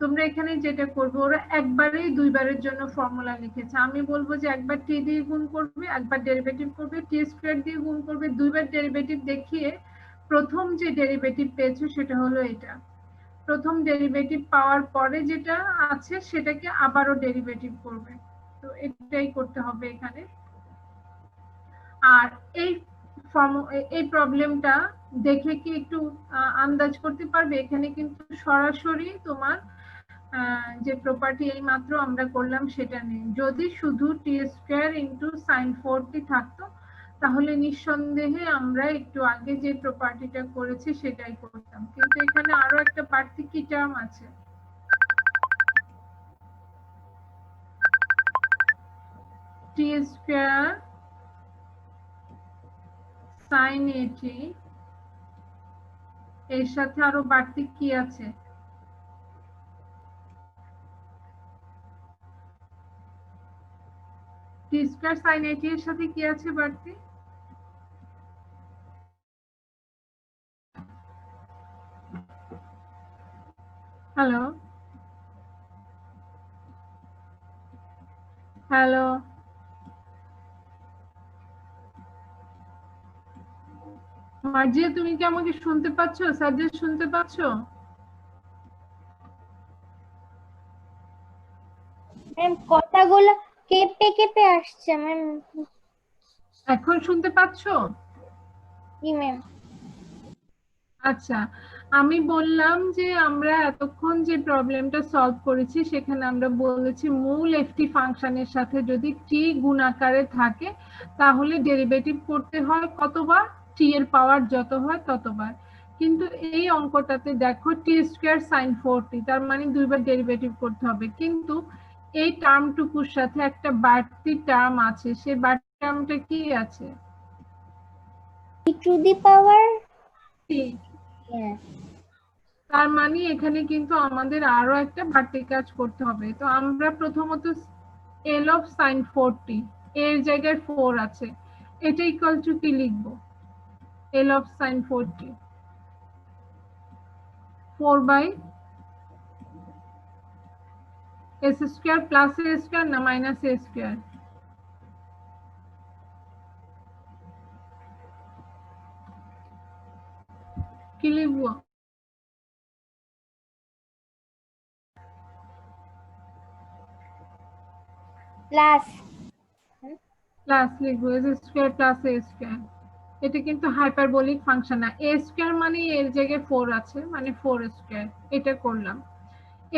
তোমরা এখানে যেটা করবে, ওরা একবারেই 2বারের জন্য ফর্মুলা লিখেছে। আমি বলবো যে একবার টি দিয়ে গুণ করবে, একবার ডেরিভেটিভ করবে, টি স্কয়ার দিয়ে গুণ করবে, 2বার ডেরিভেটিভ দেখিয়ে প্রথম যে ডেরিভেটিভ পেয়েছো সেটা হলো এটা। প্রথম ডেরিভেটিভ পাওয়ার পরে যেটা আছে সেটাকে আবারও ডেরিভেটিভ করবে। তো এটাই করতে হবে এখানে। আর এই প্রবলেমটা দেখে কি একটু আন্দাজ করতে পারবে? এখানে কিন্তু সরাসরি তোমার যে প্রপার্টি এই মাত্র আমরা করলাম সেটা নেই। যদি শুধু টি স্কয়ার ইন্টু সাইন 4t থাকতো তাহলে নিঃসন্দেহে আমরা একটু আগে যে প্রপার্টিটা করেছি সেটাই করতাম, কিন্তু এখানে আরো একটা বাড়তি কি টার্ম আছে, টি স্কয়ার সাইন 80, এর সাথে আরো বাড়তি কি আছে? টি স্কয়ার সাইন 80 এর সাথে কি আছে বাড়তি? হ্যালো হ্যালো মার্জিয়া, তুমি কি আমাকে শুনতে পাচ্ছ? সাজেদ শুনতে পাচ্ছ? ম্যাম কথাগুলো কেঁপে কেঁপে আসছে ম্যাম। এখন শুনতে পাচ্ছ? জি ম্যাম। আচ্ছা, আমি বললাম যে আমরা এতক্ষণ যে প্রবলেমটা সলভ করেছি সেখানে আমরা বলেছি মূল এফটি ফাংশনের সাথে যদি টি গুণাকারে থাকে তাহলে ডেরিভেটিভ করতে হয় কতবার? টি এর পাওয়ার যত হয় ততবার। কিন্তু এই অঙ্কটাতে দেখো টি স্কয়ার সাইন 4t, তার মানে 2বার ডেরিভেটিভ করতে হবে। কিন্তু এই টার্মটুকুর সাথে একটা বাড়তি টার্ম আছে, সেই বাড়তি টার্মটা কি আছে? টি টু দি পাওয়ার টি। তার মানে এখানে কিন্তু আমাদের আরো একটা বাড়তি কাজ করতে হবে। তো আমরা প্রথমত এল অফ সাইন 4t, এর জায়গায় 4 আছে, এটা ইকুয়াল টু কি লিখবো? L of sine 4t 4 by S square plus A square না মাইনাস এ স্কয়ার? কি লিখবো? প্লাস প্লাস লিখবো, S square plus A square. এটা কিন্তু হাইপারবোলিক ফাংশন না। এ স্কয়ার মানে এর জায়গায় 4 আছে, মানে 4 স্কয়ার। এটা করলাম।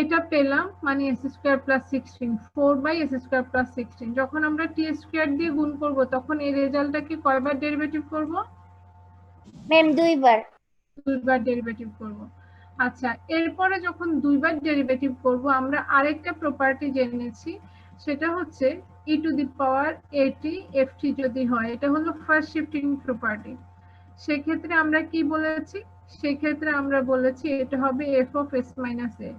এটা পেলাম মানে S square plus 16, 4/s square plus 16। যখন আমরা টি স্কোয়ার দিয়ে গুণ করব তখন এই রেজাল্টটাকে কয়বার ডেরিভেটিভ করব? ম্যাম দুইবার ডেরিভেটিভ করব। আচ্ছা, এরপরে যখন দুইবার ডেরিভেটিভ করব আমরা আরেকটা প্রপার্টি জেনেছি, সেটা হচ্ছে ই to the power A T FT যদি হয়, এটা হলো ফার্স্ট শিফটিং প্রপার্টি। সেক্ষেত্রে আমরা কি বলেছি? সেক্ষেত্রে আমরা বলেছি এটা হবে এফ অফ এস মাইনাস এ।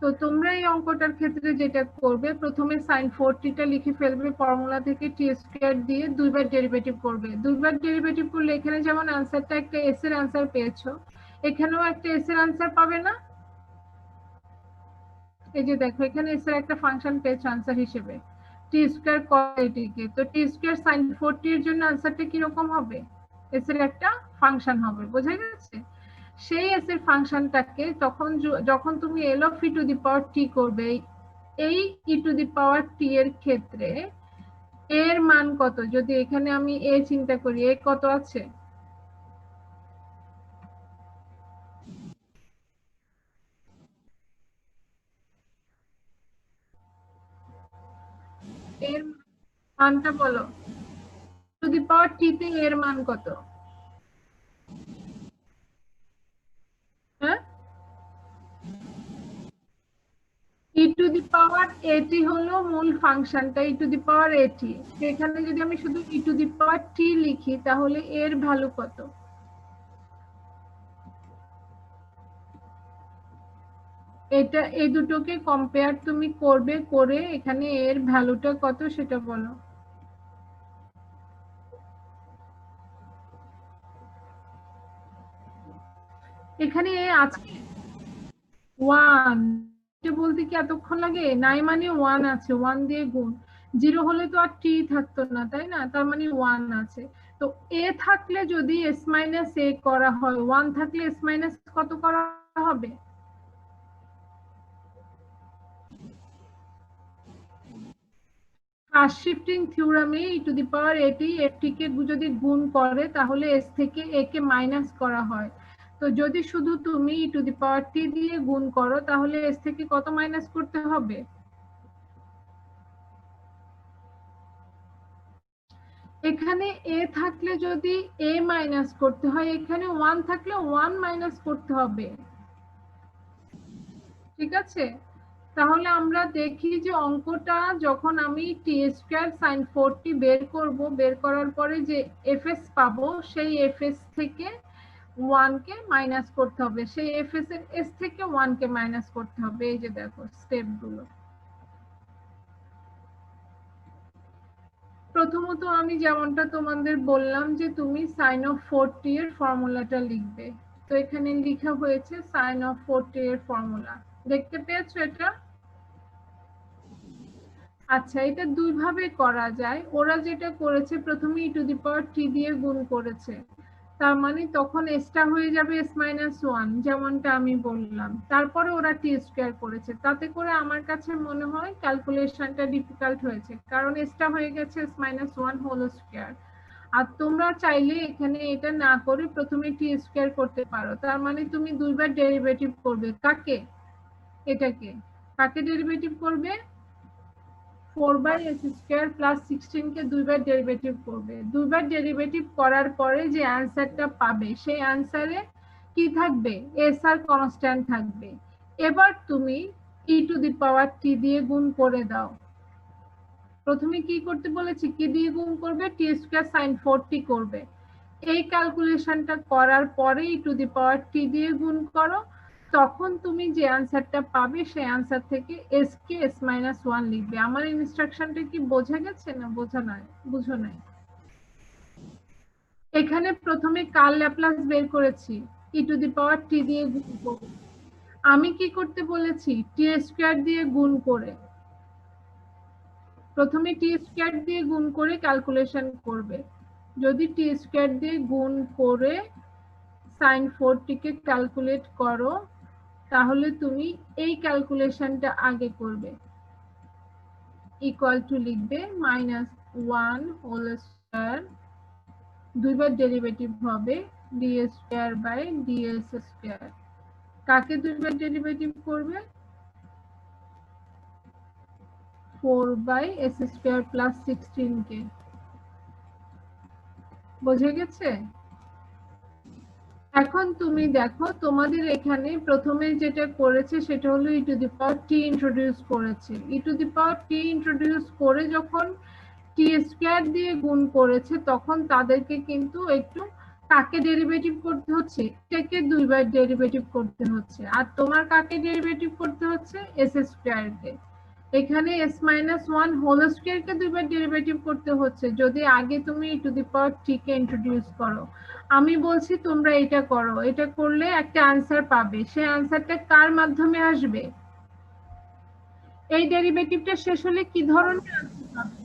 তো তোমরা এই অঙ্কটার ক্ষেত্রে যেটা করবে, প্রথমে sin 4t লিখে ফেলবে ফর্মুলা থেকে, টি স্কয়ার দিয়ে দুইবার ডেরিভেটিভ করবে। দুইবার ডেরিভেটিভ করলে এখানে যেমন आंसरটা একটা s এর आंसर পেয়েছো, এখানেও একটা s এর आंसर পাবে না? এই যে দেখো এখানে s এর একটা ফাংশন পেয়েছো आंसर হিসেবে, টি স্কয়ার cos এটিকে। তো টি স্কয়ার sin 4t এর জন্য आंसरটা কি রকম হবে? s এর একটা ফাংশন হবে, বোঝা গেছে? সেই s এর ফাংশনটাকে যখন তুমি l of E to the power T করবে, এই ই টু দি পাওয়ার টি এর ক্ষেত্রে এর মান কত? যদি এখানে আমি এ চিন্তা করি, এ কত আছে? এর মানটা বলো, টু দি পাওয়ার টি তে এর মান কত? হ্যাঁ, ই টু দি পাওয়ার এটি হলো মূল ফাংশনটা, ই টু দি পাওয়ার এটি। এখানে যদি আমি শুধু ই টু দি পাওয়ার টি লিখি তাহলে এর ভ্যালু কত? এটা এই দুটোকে কম্পেয়ার তুমি করবে, করে এখানে এর ভ্যালুটা কত সেটা বলো। এখানে আছে 1, এটা বলতে কি এতক্ষণ লাগে? নাই মানে 1 আছে, 1 দিয়ে গুণ। 0 হলে তো আর টি থাকতো না, তাই না? তার মানে 1 আছে। তো এ থাকলে যদি s মাইনাস এ করা হয়, 1 থাকলে s মাইনাস কত করা হবে? ফার্স্ট শিফটিং থিওরামে E to the power A T F T কে যদি গুণ করে তাহলে s থেকে a কে মাইনাস করা হয়। তো যদি শুধু তুমি ই টু দি পাওয়ার টি দিয়ে গুণ করো তাহলে s থেকে কত মাইনাস করতে হবে? এখানে a থাকলে যদি a মাইনাস করতে হয়, এখানে 1 থাকলে 1 মাইনাস করতে হবে, ঠিক আছে? তাহলে আমরা দেখি যে অঙ্কটা যখন আমি টি স্কয়ার sin 4t বের করব, বের করার পরে যে fs পাবো, সেই fs থেকে 1 কে মাইনাস করতে হবে, সেই fs এর s থেকে 1 কে মাইনাস করতে হবে। এই যে দেখো স্টেপগুলো। প্রথমত আমি যেমনটা তোমাদের বললাম যে তুমি sin of 4t এর ফর্মুলাটা লিখবে। তো এখানে লেখা হয়েছে sin of 4t এর ফর্মুলা, দেখতে পেয়েছো এটা? আচ্ছা, এটা দুই ভাবে করা যায়। ওরা যেটা করেছে প্রথমে ই টু দি পাওয়ার টি দিয়ে গুণ করেছে, তার মানে তখন এসটা হয়ে যাবে s মাইনাস 1, যেমনটা আমি বললাম। তারপরে ওরা টি স্কয়ার করেছে, তাতে করে আমার কাছে মনে হয় ক্যালকুলেশনটা ডিফিকাল্ট হয়েছে, কারণ এসটা হয়ে গেছে s মাইনাস 1 হোল স্কয়ার। আর তোমরা চাইলে এখানে এটা না করে প্রথমে টি স্কয়ার করতে পারো। তার মানে তুমি দুইবার ডেরিভেটিভ করবে। কাকে? এটাকে কাকে ডেরিভেটিভ করবে? 4/s স্কয়ার প্লাস 16 কে দুইবার ডেরিভেটিভ করবে। দুইবার ডেরিভেটিভ করার পরে যে অ্যান্সারটা পাবে সেই অ্যান্সারে কি থাকবে? s আর কনস্ট্যান্ট থাকবে। এবার তুমি ই টু দি পাওয়ার টি দিয়ে গুণ করে দাও। প্রথমে কি করতে বলেছি? কি দিয়ে গুণ করবে? টি স্কয়ার sin 4t করবে। এই ক্যালকুলেশনটা করার পরে ই টু দি পাওয়ার টি দিয়ে গুণ করো, তখন তুমি যে অ্যান্সারটা পাবে সেই অ্যান্সার থেকে s কে s মাইনাস 1 লিখবে। আমার ইনস্ট্রাকশনটা কি বোঝা গেছে না বোঝা নাই? বুঝো নাই? এখানে প্রথমে কার ল্যাপ্লাস বের করেছি, ই টু দি পাওয়ার টি দিয়ে গুণ করব। আমি কি করতে বলেছি? টি স্কয়ার দিয়ে গুণ করে, প্রথমে টি স্কয়ার দিয়ে গুণ করে ক্যালকুলেশন করবে। যদি টি স্কয়ার দিয়ে গুণ করে sin 4t কে ক্যালকুলেট করো তাহলে তুমি এই ক্যালকুলেশনটা আগে করবে, ইকুয়াল টু লিখবে মাইনাস 1 হোল স্কয়ার, দুইবার ডেরিভেটিভ হবে D square by DS square. কাকে দুইবার ডেরিভেটিভ করবে? 4/s² প্লাস 16 কে। বোঝা গেছে? এখন তুমি দেখো তোমাদের এখানে প্রথমে যেটা করেছে সেটা হলো e⁻t ইন্ট্রোডিউস করেছে। e⁻t ইন্ট্রোডিউস করে যখন t² দিয়ে গুণ করেছে তখন তাদেরকে কিন্তু একটু কাকে ডেরিভেটিভ করতে হচ্ছে? এটাকে দুইবার ডেরিভেটিভ করতে হচ্ছে। আর তোমার কাকে ডেরিভেটিভ করতে হচ্ছে? s² কে। এখানে s-1 হোল স্কয়ার কে দুইবার ডেরিভেটিভ করতে হচ্ছে যদি আগে তুমি e⁻t কে ইন্ট্রোডিউস করো। আমি বলছি তোমরা এটা করো, এটা করলে একটা আনসার পাবে। সেই আনসারটা কার মাধ্যমে আসবে? এই ডেরিভেটিভটা শেষ হলে কি ধরনের আনসার পাবে?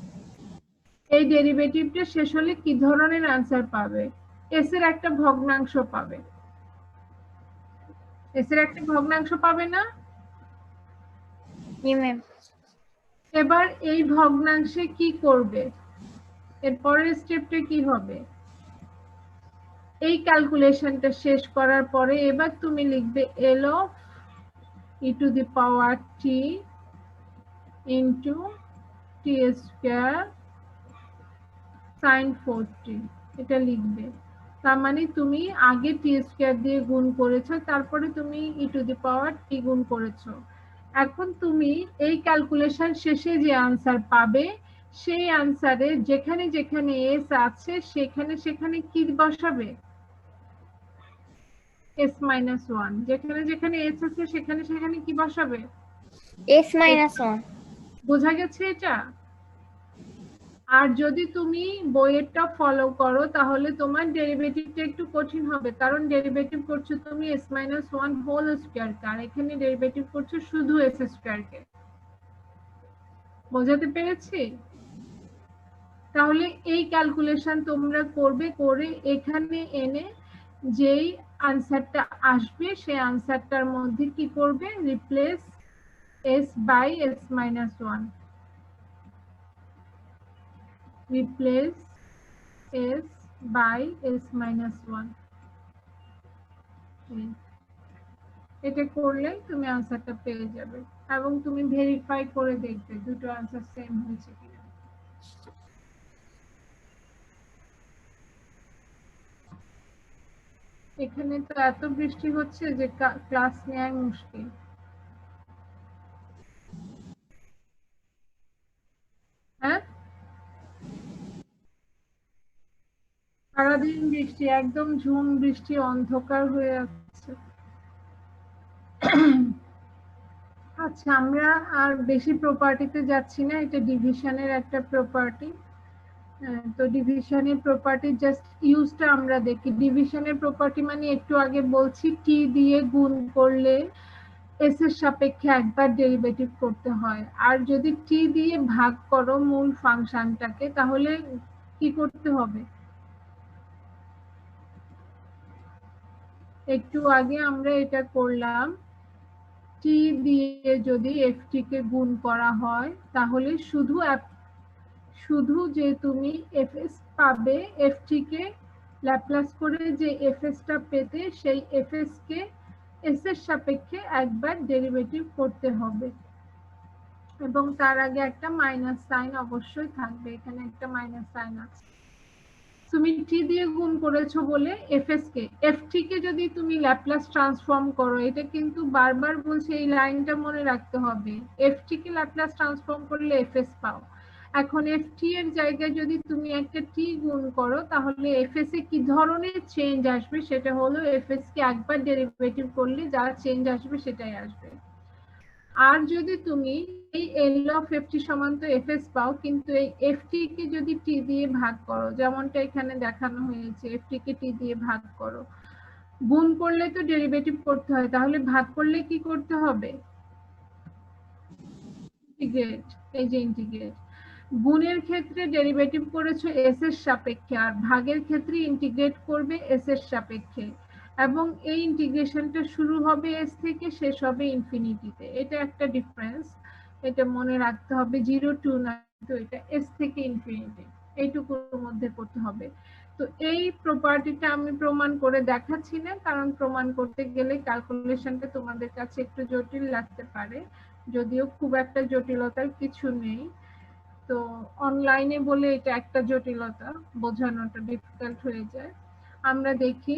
এই ডেরিভেটিভটা শেষ হলে কি ধরনের আনসার পাবে? s এর একটা ভগ্নাংশ পাবে। s এর একটা ভগ্নাংশ পাবে না? জি ম্যাম। এবার এই ভগ্নাংশে কি করবে? এর পরের স্টেপটা কি হবে? এই ক্যালকুলেশনটা শেষ করার পরে এবার তুমি লিখবে L of e⁻t into t² sin 4t, এটা লিখবে। তার মানে তুমি আগে t² দিয়ে গুণ করেছো, তারপরে তুমি e⁻t গুণ করেছো। এখন তুমি এই ক্যালকুলেশন শেষে যে আনসার পাবে সেই আনসারে যেখানে যেখানে s আছে সেখানে সেখানে কি বসাবে? s-1। যেখানে যেখানে s আছে সেখানে সেখানে কি বসাবে? s-1। বোঝা গেছে এটা? আর যদি তুমি বইয়েরটা ফলো করো তাহলে তোমার ডেরিভেটিভটা একটু কঠিন হবে, কারণ ডেরিভেটিভ করছো তুমি s-1 হোল স্কয়ার কে, আর এখানে ডেরিভেটিভ করছো শুধু s² কে। বোঝাতে পেরেছি? তাহলে এই ক্যালকুলেশন তোমরা করবে, করে এখানে এনে যেই আনসারটা আসবে সেই আনসারটার মধ্যে কি করবে? Replace s/s-1, replace s/s-1। এটা করলে তুমি আনসারটা পেয়ে যাবে এবং তুমি ভেরিফাই করে দেখবে দুটো আনসার সেম হয়েছে কিনা। এখানে তো এত বৃষ্টি হচ্ছে যে ক্লাস নেওয়া মুশকিল। হ্যাঁ, সারাদিন বৃষ্টি, একদম ঝুম বৃষ্টি, অন্ধকার হয়ে আছে। আচ্ছা, আমরা আর বেশি প্রপার্টিতে যাচ্ছি না, এটা ডিভিশনের একটা প্রপার্টি। তো ডিভিশনের প্রপার্টি জাস্ট ইউজটা আমরা দেখি। ডিভিশনের প্রপার্টি মানে একটু আগে বলছি টি দিয়ে গুণ করলে এস এর সাপেক্ষে একবার ডেরিভেটিভ করতে হয়, আর যদি টি দিয়ে ভাগ করো মূল ফাংশনটাকে তাহলে কি করতে হবে? একটু আগে আমরা এটা করলাম, টি দিয়ে যদি এফটি কে গুণ করা হয় তাহলে শুধু যে তুমি এফএস পাবে, এফটি কে ল্যাপ্লাস করে যে এফএসটা পেতে সেই এফএস কে এস এর সাপেক্ষে একবার ডেরিভেটিভ করতে হবে এবং তার আগে একটা মাইনাস সাইন অবশ্যই থাকবে। এখানে একটা মাইনাস সাইন আছে। তুমি টি দিয়ে গুণ করেছো বলে এফএস কে, এফটি কে যদি তুমি ল্যাপ্লাস ট্রান্সফর্ম করো, এটা কিন্তু বারবার বলছে, এই লাইনটা মনে রাখতে হবে, এফটি কে ল্যাপ্লাস ট্রান্সফর্ম করলে এফএস পাও। এখন এফটি এর জায়গায় যদি তুমি একটা টি গুণ করো তাহলে এফএস এ কি ধরনের চেঞ্জ আসবে? সেটা হলো এফএস কে একবার ডেরিভেটিভ করলে যা চেঞ্জ আসবে সেটাই আসবে। আর যদি তুমি এই L of ft সমান তো fs পাও, কিন্তু এই ft কে যদি t দিয়ে ভাগ করো, যেমনটা এখানে দেখানো হয়েছে, ft কে t দিয়ে ভাগ করো, গুণ করলে তো ডেরিভেটিভ করতে হয়, তাহলে ভাগ করলে কি করতে হবে? ইন্টিগ্রেট। এই যে ইন্টিগ্রেট, গুণের ক্ষেত্রে ডেরিভেটিভ করেছো s এর সাপেক্ষে, আর ভাগের ক্ষেত্রে ইন্টিগ্রেট করবে s এর সাপেক্ষে, এবং এই ইন্টিগ্রেশনটা শুরু হবে s থেকে, শেষ হবে ইনফিনিটিতে। এটা একটা ডিফারেন্স, এটা মনে রাখতে হবে। 0 to 9, তো এটা s থেকে ইনফিনিটি, এইটুকুর মধ্যে করতে হবে। তো এই প্রপার্টিটা আমি প্রমাণ করে দেখাচ্ছি না, কারণ প্রমাণ করতে গেলে ক্যালকুলেশনটা তোমাদের কাছে একটু জটিল লাগতে পারে, যদিও খুব একটা জটিলতার কিছু নেই। তো অনলাইনে বলে এটা একটা জটিলতা, বোঝানোটা ডিফিকাল্ট হয়ে যায়। আমরা দেখি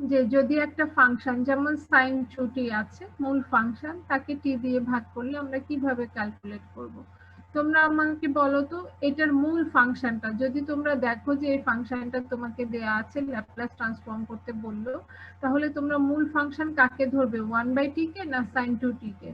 যে যদি একটা ফাংশন যেমন sin 2t আছে, মূল ফাংশন, তাকে t দিয়ে ভাগ করলে আমরা কিভাবে ক্যালকুলেট করব। তোমরা আমাকে বলো তো, এটার মূল ফাংশনটা যদি তোমরা দেখো যে এই ফাংশনটা তোমাকে দেয়া আছে, ল্যাপ্লাস ট্রান্সফর্ম করতে বললো, তাহলে তোমরা মূল ফাংশন কাকে ধরবে, 1/t কে না sin 2t কে?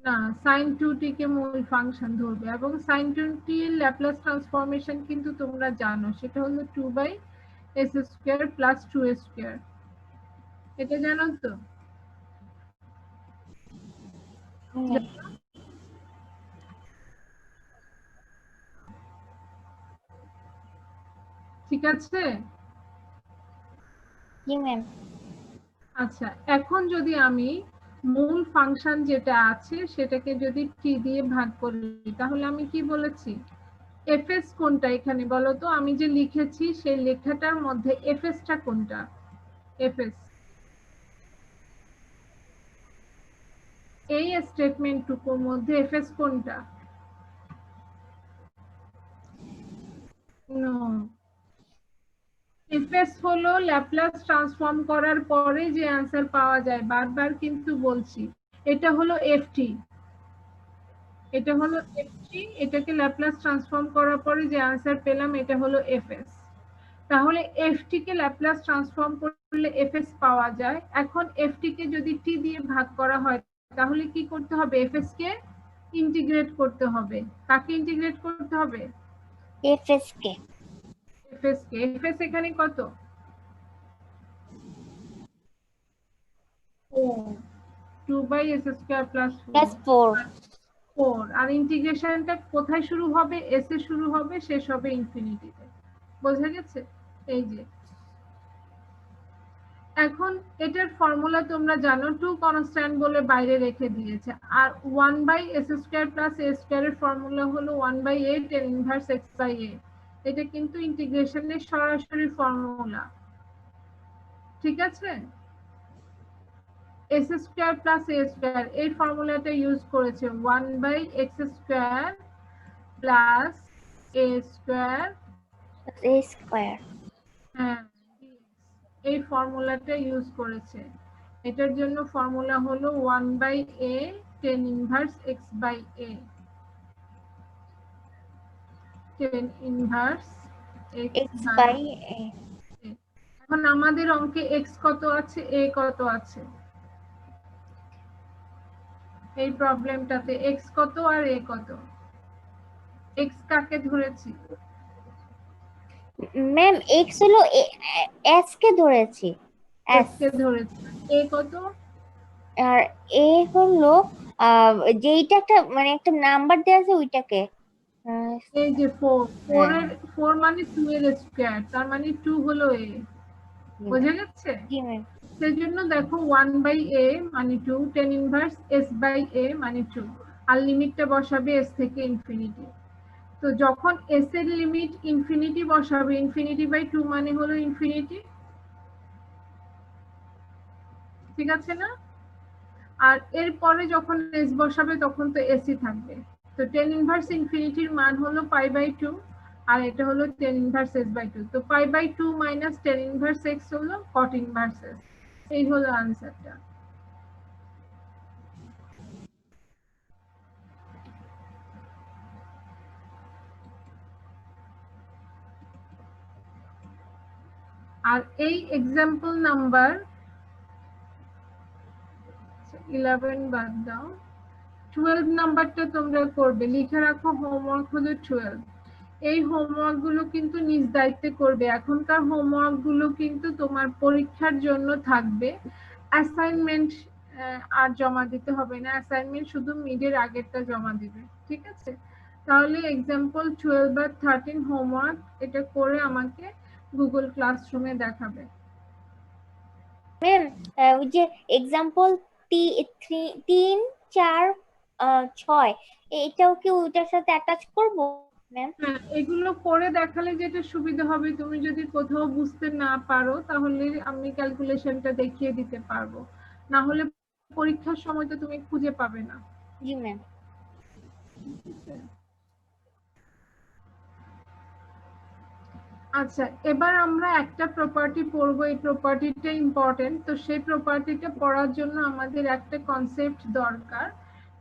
না, sin 2t কে মূল ফাংশন ধরবে, এবং sin 2t এর ল্যাপ্লাস ট্রান্সফরমেশন কিন্তু তোমরা জানো, সেটা হলো 2/s² প্লাস 2s²। এটা জানো তো? ঠিক আছে। জি ম্যাম। আচ্ছা, এখন যদি আমি মূল ফাংশন যেটা আছে সেটাকে যদি t দিয়ে ভাগ করি, তাহলে আমি কি বলেছি, fs কোনটা এখানে বলো তো, আমি যে লিখেছি সেই লেখাটার মধ্যে fs টা কোনটা? fs এই স্টেটমেন্টটুকুর মধ্যে fs কোনটা? নো, fs হলো ল্যাপ্লাস ট্রান্সফর্ম করার পরে যে অ্যান্সার পাওয়া যায়, বারবার কিন্তু বলছি, এটা হলো ft, এটা হলো ft, এটাকে ল্যাপ্লাস ট্রান্সফর্ম করার পরে যে অ্যান্সার পেলাম এটা হলো fs। তাহলে ft কে ল্যাপ্লাস ট্রান্সফর্ম করলে fs পাওয়া যায়। এখন ft কে যদি t দিয়ে ভাগ করা হয়, তাহলে কি করতে হবে, fs কে ইন্টিগ্রেট করতে হবে। কাকে ইন্টিগ্রেট করতে হবে? fs কে। fs কে। fs এখানে কত? 2/s² plus plus 4। 4। আর ইন্টিগ্রেশনটা কোথায় শুরু হবে, s এ শুরু হবে, শেষ হবে ইনফিনিটিতে। বোঝা গেছে? এই যে এখন এটার ফর্মুলা তোমরা জানো, 2 কনস্ট্যান্ট বলে বাইরে রেখে দিয়েছে, আর 1/s² প্লাস a² এর ফর্মুলা হলো 1/a tan ইনভার্স x/a। এটা কিন্তু ইন্টিগ্রেশনের সরাসরি ফর্মুলা, ঠিক আছে। s² প্লাস a² এই ফর্মুলাটা ইউজ করেছে, 1/x² plus a², a square. হ্যাঁ, এই ফর্মুলাটা ইউজ করেছে। এটার জন্য ফর্মুলা হলো 1/a tan inverse x/a, tan inverse x/a। এখন আমাদের অঙ্কে x কত আছে, a কত আছে, এই প্রবলেমটাতে x কত আর a কত? x কাকে ধরেছি? ম্যাম x হলো s কে ধরেছি, s s। কে ধরেছি। a কত? আর a হলো যেইটা একটা মানে একটা নাম্বার দেওয়া আছে ওইটাকে। এই যে 4, 4 হ্যাঁ এর 4 মানে 2 এর স্কয়ার, তার মানে 2 হলো a। বোঝা গেছে? জি ম্যাম। সেজন্য দেখো 1/a মানে 2, tan ইনভার্স s/a মানে 2, আর লিমিটটা বসাবে s থেকে ইনফিনিটি। তো যখন s এর লিমিট ইনফিনিটি বসাবে, ইনফিনিটি/2 মানে হলো ইনফিনিটি, ঠিক আছে না? আর এর পরে যখন s বসাবে তখন তো s ই থাকবে। তো tan ইনভার্স ইনফিনিটির মান হলো π/2, আর এটা হলো tan ইনভার্স s/2। তো π/2 মাইনাস tan ইনভার্স x হলো cot ইনভার্স s। এই হলো আনসারটা। আর এই এক্সাম্পল নাম্বার 11 বাদ দাও, 12 নাম্বারটা তোমরা করবে, লিখে রাখো হোমওয়ার্ক হলো 12। এই হোমওয়ার্ক গুলো কিন্তু নিজ দায়িত্বে করবে, এখনকার হোমওয়ার্ক গুলো কিন্তু তোমার পরীক্ষার জন্য থাকবে, অ্যাসাইনমেন্ট আর জমা দিতে হবে না, অ্যাসাইনমেন্ট শুধু মিডের আগেরটা জমা দিবে, ঠিক আছে। তাহলে এক্সাম্পল 12 আর 13 হোমওয়ার্ক এটা করে আমাকে গুগল ক্লাসরুমে দেখাবে। ম্যাম ওই যে এক্সাম্পল 3, 4 6, এটাও কি ওইটার সাথে অ্যাটাচ করব ম্যাম? হ্যাঁ, এগুলো করে দেখালে যেটা সুবিধা হবে, তুমি যদি কোথাও বুঝতে না পারো তাহলে আমি ক্যালকুলেশনটা দেখিয়ে দিতে পারবো, না হলে পরীক্ষার সময় তো তুমি খুঁজে পাবে না। জি ম্যাম। আচ্ছা, এবার আমরা একটা প্রপার্টি পড়বো, এই প্রপার্টিটা ইম্পর্টেন্ট। তো সেই প্রপার্টিটা পড়ার জন্য আমাদের একটা কনসেপ্ট দরকার,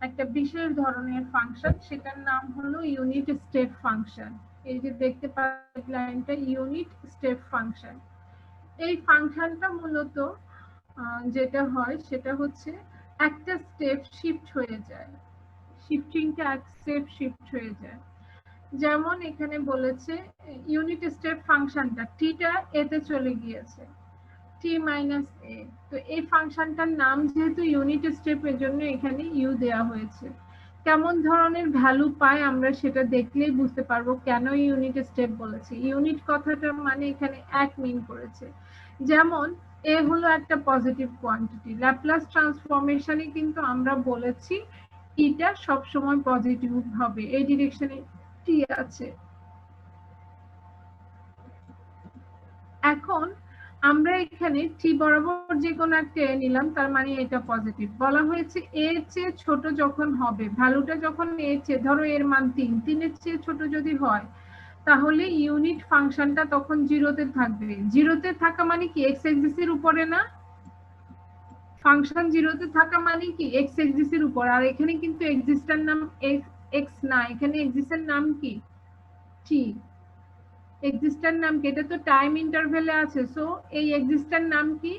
একটা বিশেষ ধরনের ফাংশন, সেটার নাম হলো ইউনিট স্টেপ ফাংশন। এই যে দেখতে পাচ্ছেন লাইনটা, ইউনিট স্টেপ ফাংশন। এই ফাংশনটা মূলত যেটা হয় সেটা হচ্ছে একটা স্টেপ শিফট হয়ে যায়, শিফটিংটা এক স্টেপ শিফট হয়ে যায়। যেমন এখানে বলেছে ইউনিট স্টেপ ফাংশনটা টিটা এতে চলে গিয়েছে, টি মাইনাস এ। তো এই ফাংশনটার নাম যেহেতু ইউনিট স্টেপ, এর জন্য এখানে ইউ দেওয়া হয়েছে। কেমন ধরনের ভ্যালু পায় আমরা সেটা দেখলেই বুঝতে পারবো কেন ইউনিট স্টেপ বলেছে। ইউনিট কথাটা মানে এখানে এক মিন করেছে। যেমন এ হলো একটা পজিটিভ কোয়ান্টিটি, ল্যাপ্লাস ট্রান্সফরমেশনে কিন্তু আমরা বলেছি টিটা সবসময় পজিটিভ হবে, এই ডিরেকশনে টি আছে। এখন আমরা এখানে টি বরাবর যে কোনো একটা এ নিলাম, তার মানে এটা পজিটিভ। বলা হয়েছে এর চেয়ে ছোট যখন হবে, ভ্যালুটা যখন এর চেয়ে, ধরো এর মান 3, 3-এর চেয়ে ছোট যদি হয় তাহলে ইউনিট ফাংশনটা তখন জিরোতে থাকবে। জিরোতে থাকা মানে কি এক্স এক্সিসের উপরে না, ফাংশন জিরোতে থাকা মানে কি এক্স এক্সিসের উপর। আর এখানে কিন্তু এক্সিসটার নাম এক্স না, এখানে এক্সিসের নাম কি টি। এক্সিস্টার নাম কি, এটা তো টাইম ইন্টারভেলে আছে, সো এই এক্সিস্টার নাম কি,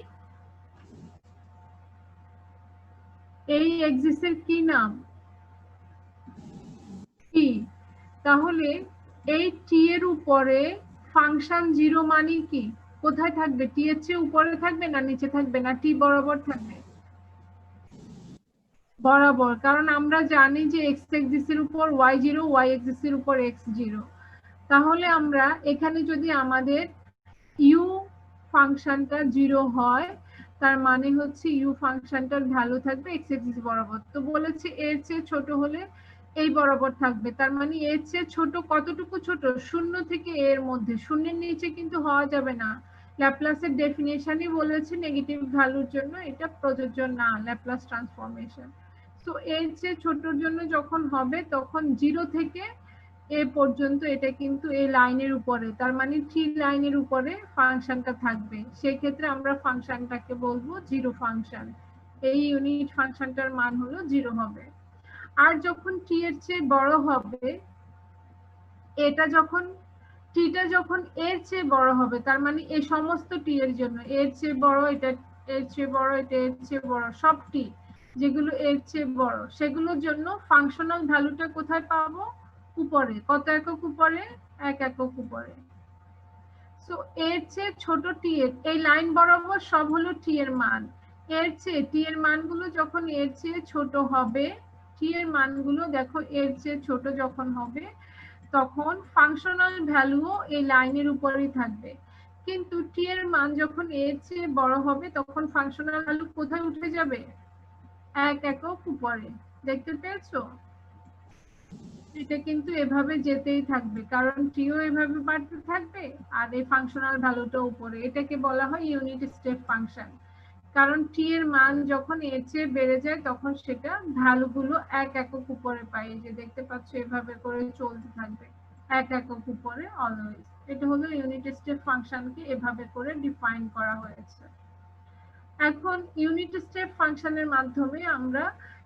এই এক্সিস্টের কি নাম, টি। তাহলে এই টি এর উপরে ফাংশন জিরো মানে কি কোথায় থাকবে, টি এর চেয়ে উপরে থাকবে না নিচে থাকবে, না টি বরাবর থাকবে? বরাবর, কারণ আমরা জানি যে এক্স এক্সিসের উপর ওয়াই জিরো, ওয়াই এক্সিসের উপর এক্স জিরো। তাহলে আমরা এখানে যদি আমাদের ইউ ফাংশনটা জিরো হয়, তার মানে হচ্ছে ইউ ফাংশনটার ভ্যালু থাকবে এক্স এক্সিস বরাবর। তো বলেছে এর চেয়ে ছোট হলে এই বরাবর থাকবে, তার মানে এর চেয়ে ছোট কতটুকু ছোট, শূন্য থেকে এর মধ্যে, শূন্যের নিচে কিন্তু হওয়া যাবে না। ল্যাপ্লাসের ডেফিনেশনই বলেছে নেগেটিভ ভ্যালুর জন্য এটা প্রযোজ্য না, ল্যাপ্লাস ট্রান্সফরমেশন। তো এর চেয়ে ছোটর জন্য যখন হবে তখন জিরো থেকে এ পর্যন্ত এটা কিন্তু এই লাইনের উপরে, তার মানে থ্রি লাইনের উপরে ফাংশনটা থাকবে, সেক্ষেত্রে আমরা ফাংশনটাকে বলবো জিরো ফাংশন। এই ইউনিট ফাংশনটার মান হলো জিরো হবে। আর যখন টি এর চেয়ে বড় হবে, এটা যখন টিটা যখন এর চেয়ে বড় হবে, তার মানে এই সমস্ত টি এর জন্য এর চেয়ে বড়, এটা এর চেয়ে বড়, এটা এর চেয়ে বড়, সব টি যেগুলো এর চেয়ে বড় সেগুলোর জন্য ফাংশনাল ভ্যালুটা কোথায় পাবো, উপরে। কত একক উপরে, 1 একক উপরে। সো এর চেয়ে ছোট টি এর এই লাইন বরাবর সব হলো টি এর মান। এর চেয়ে টি এর মানগুলো যখন এর চেয়ে ছোট হবে, টি এর মানগুলো দেখো এর চেয়ে ছোট যখন হবে তখন ফাংশনাল ভ্যালুও এই লাইনের উপরেই থাকবে। কিন্তু টি এর মান যখন এর চেয়ে বড় হবে তখন ফাংশনাল ভ্যালু কোথায় উঠে যাবে, 1 একক উপরে। দেখতে পেয়েছো? এটা কিন্তু এভাবে যেতেই থাকবে, কারণ টিও এভাবে বাড়তে থাকবে আর এই ফাংশনাল ভ্যালুটা উপরে। এটাকে বলা হয় ইউনিট স্টেপ ফাংশন, কারণ টি এর মান যখন এর চেয়ে বেড়ে যায় তখন সেটা ভ্যালুগুলো 1 একক উপরে পাই, যে দেখতে পাচ্ছ এভাবে করে চলতে থাকবে 1 একক উপরে অলওয়েজ। এটা হলো ইউনিট স্টেপ ফাংশনকে এভাবে করে ডিফাইন করা হয়েছে। এখন ইউনিট স্টেপ ফাংশনের মাধ্যমে আমরা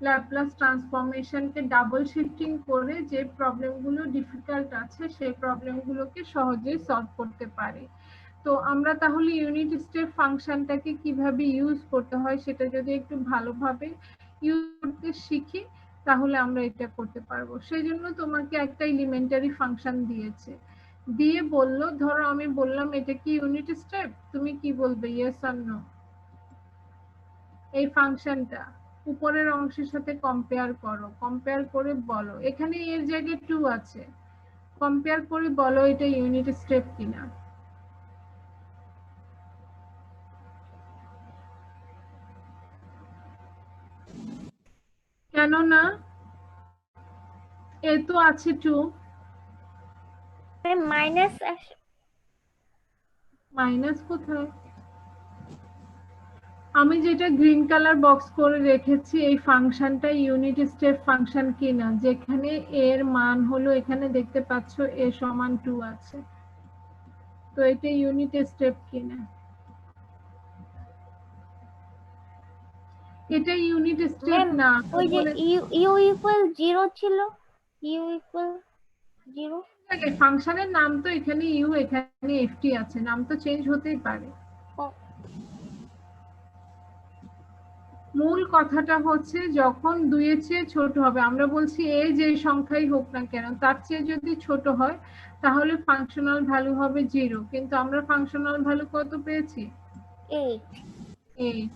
ল্যাপ্লাস ট্রান্সফরমেশনকে ডাবল শিফটিং করে যে প্রবলেমগুলো ডিফিকাল্ট আছে সেই প্রবলেমগুলোকে সহজেই সলভ করতে পারি। তো আমরা তাহলে ইউনিট স্টেপ ফাংশনটাকে কিভাবে ইউজ করতে হয় সেটা যদি একটু ভালোভাবে ইউজ করতে শিখি তাহলে আমরা এটা করতে পারবো। সেই জন্য তোমাকে একটা এলিমেন্টারি ফাংশন দিয়েছে, দিয়ে বললো, ধরো আমি বললাম এটা কি ইউনিট স্টেপ, তুমি কি বলবে, ইয়েস অর নো? এই ফাংশনটা উপরের অংশের সাথে কম্পেয়ার করো, কম্পেয়ার করে বলো, এখানে এর জায়গায় 2 আছে, কম্পেয়ার করে বলো এটা ইউনিট স্টেপ কিনা। কেন না? এ তো আছে 2, মাইনাস মাইনাস কোথায়? আমি যেটা গ্রিন কালার বক্স করে রেখেছি এই ফাংশনটা ইউনিট স্টেপ ফাংশন কিনা, যেখানে এর মান হলো এখানে দেখতে পাচ্ছ a সমান 2 আছে, তো এটা ইউনিট স্টেপ কিনা? এটা ইউনিট স্টেপ ম্যাম, না। ওই যে ইউ ইকুয়াল 0 ছিল, ইউ ইকুয়াল 0। ফাংশনের নাম তো এখানে ইউ, এখানে এফটি আছে, নাম তো চেঞ্জ হতেই পারে। মূল কথাটা হচ্ছে যখন 2 এর চেয়ে ছোট হবে, আমরা বলছি এ যে সংখ্যাই হোক না কেন তার চেয়ে যদি ছোট হয় তাহলে ফাংশনাল ভ্যালু হবে 0, কিন্তু আমরা ফাংশনাল ভ্যালু কত পেয়েছি? 8।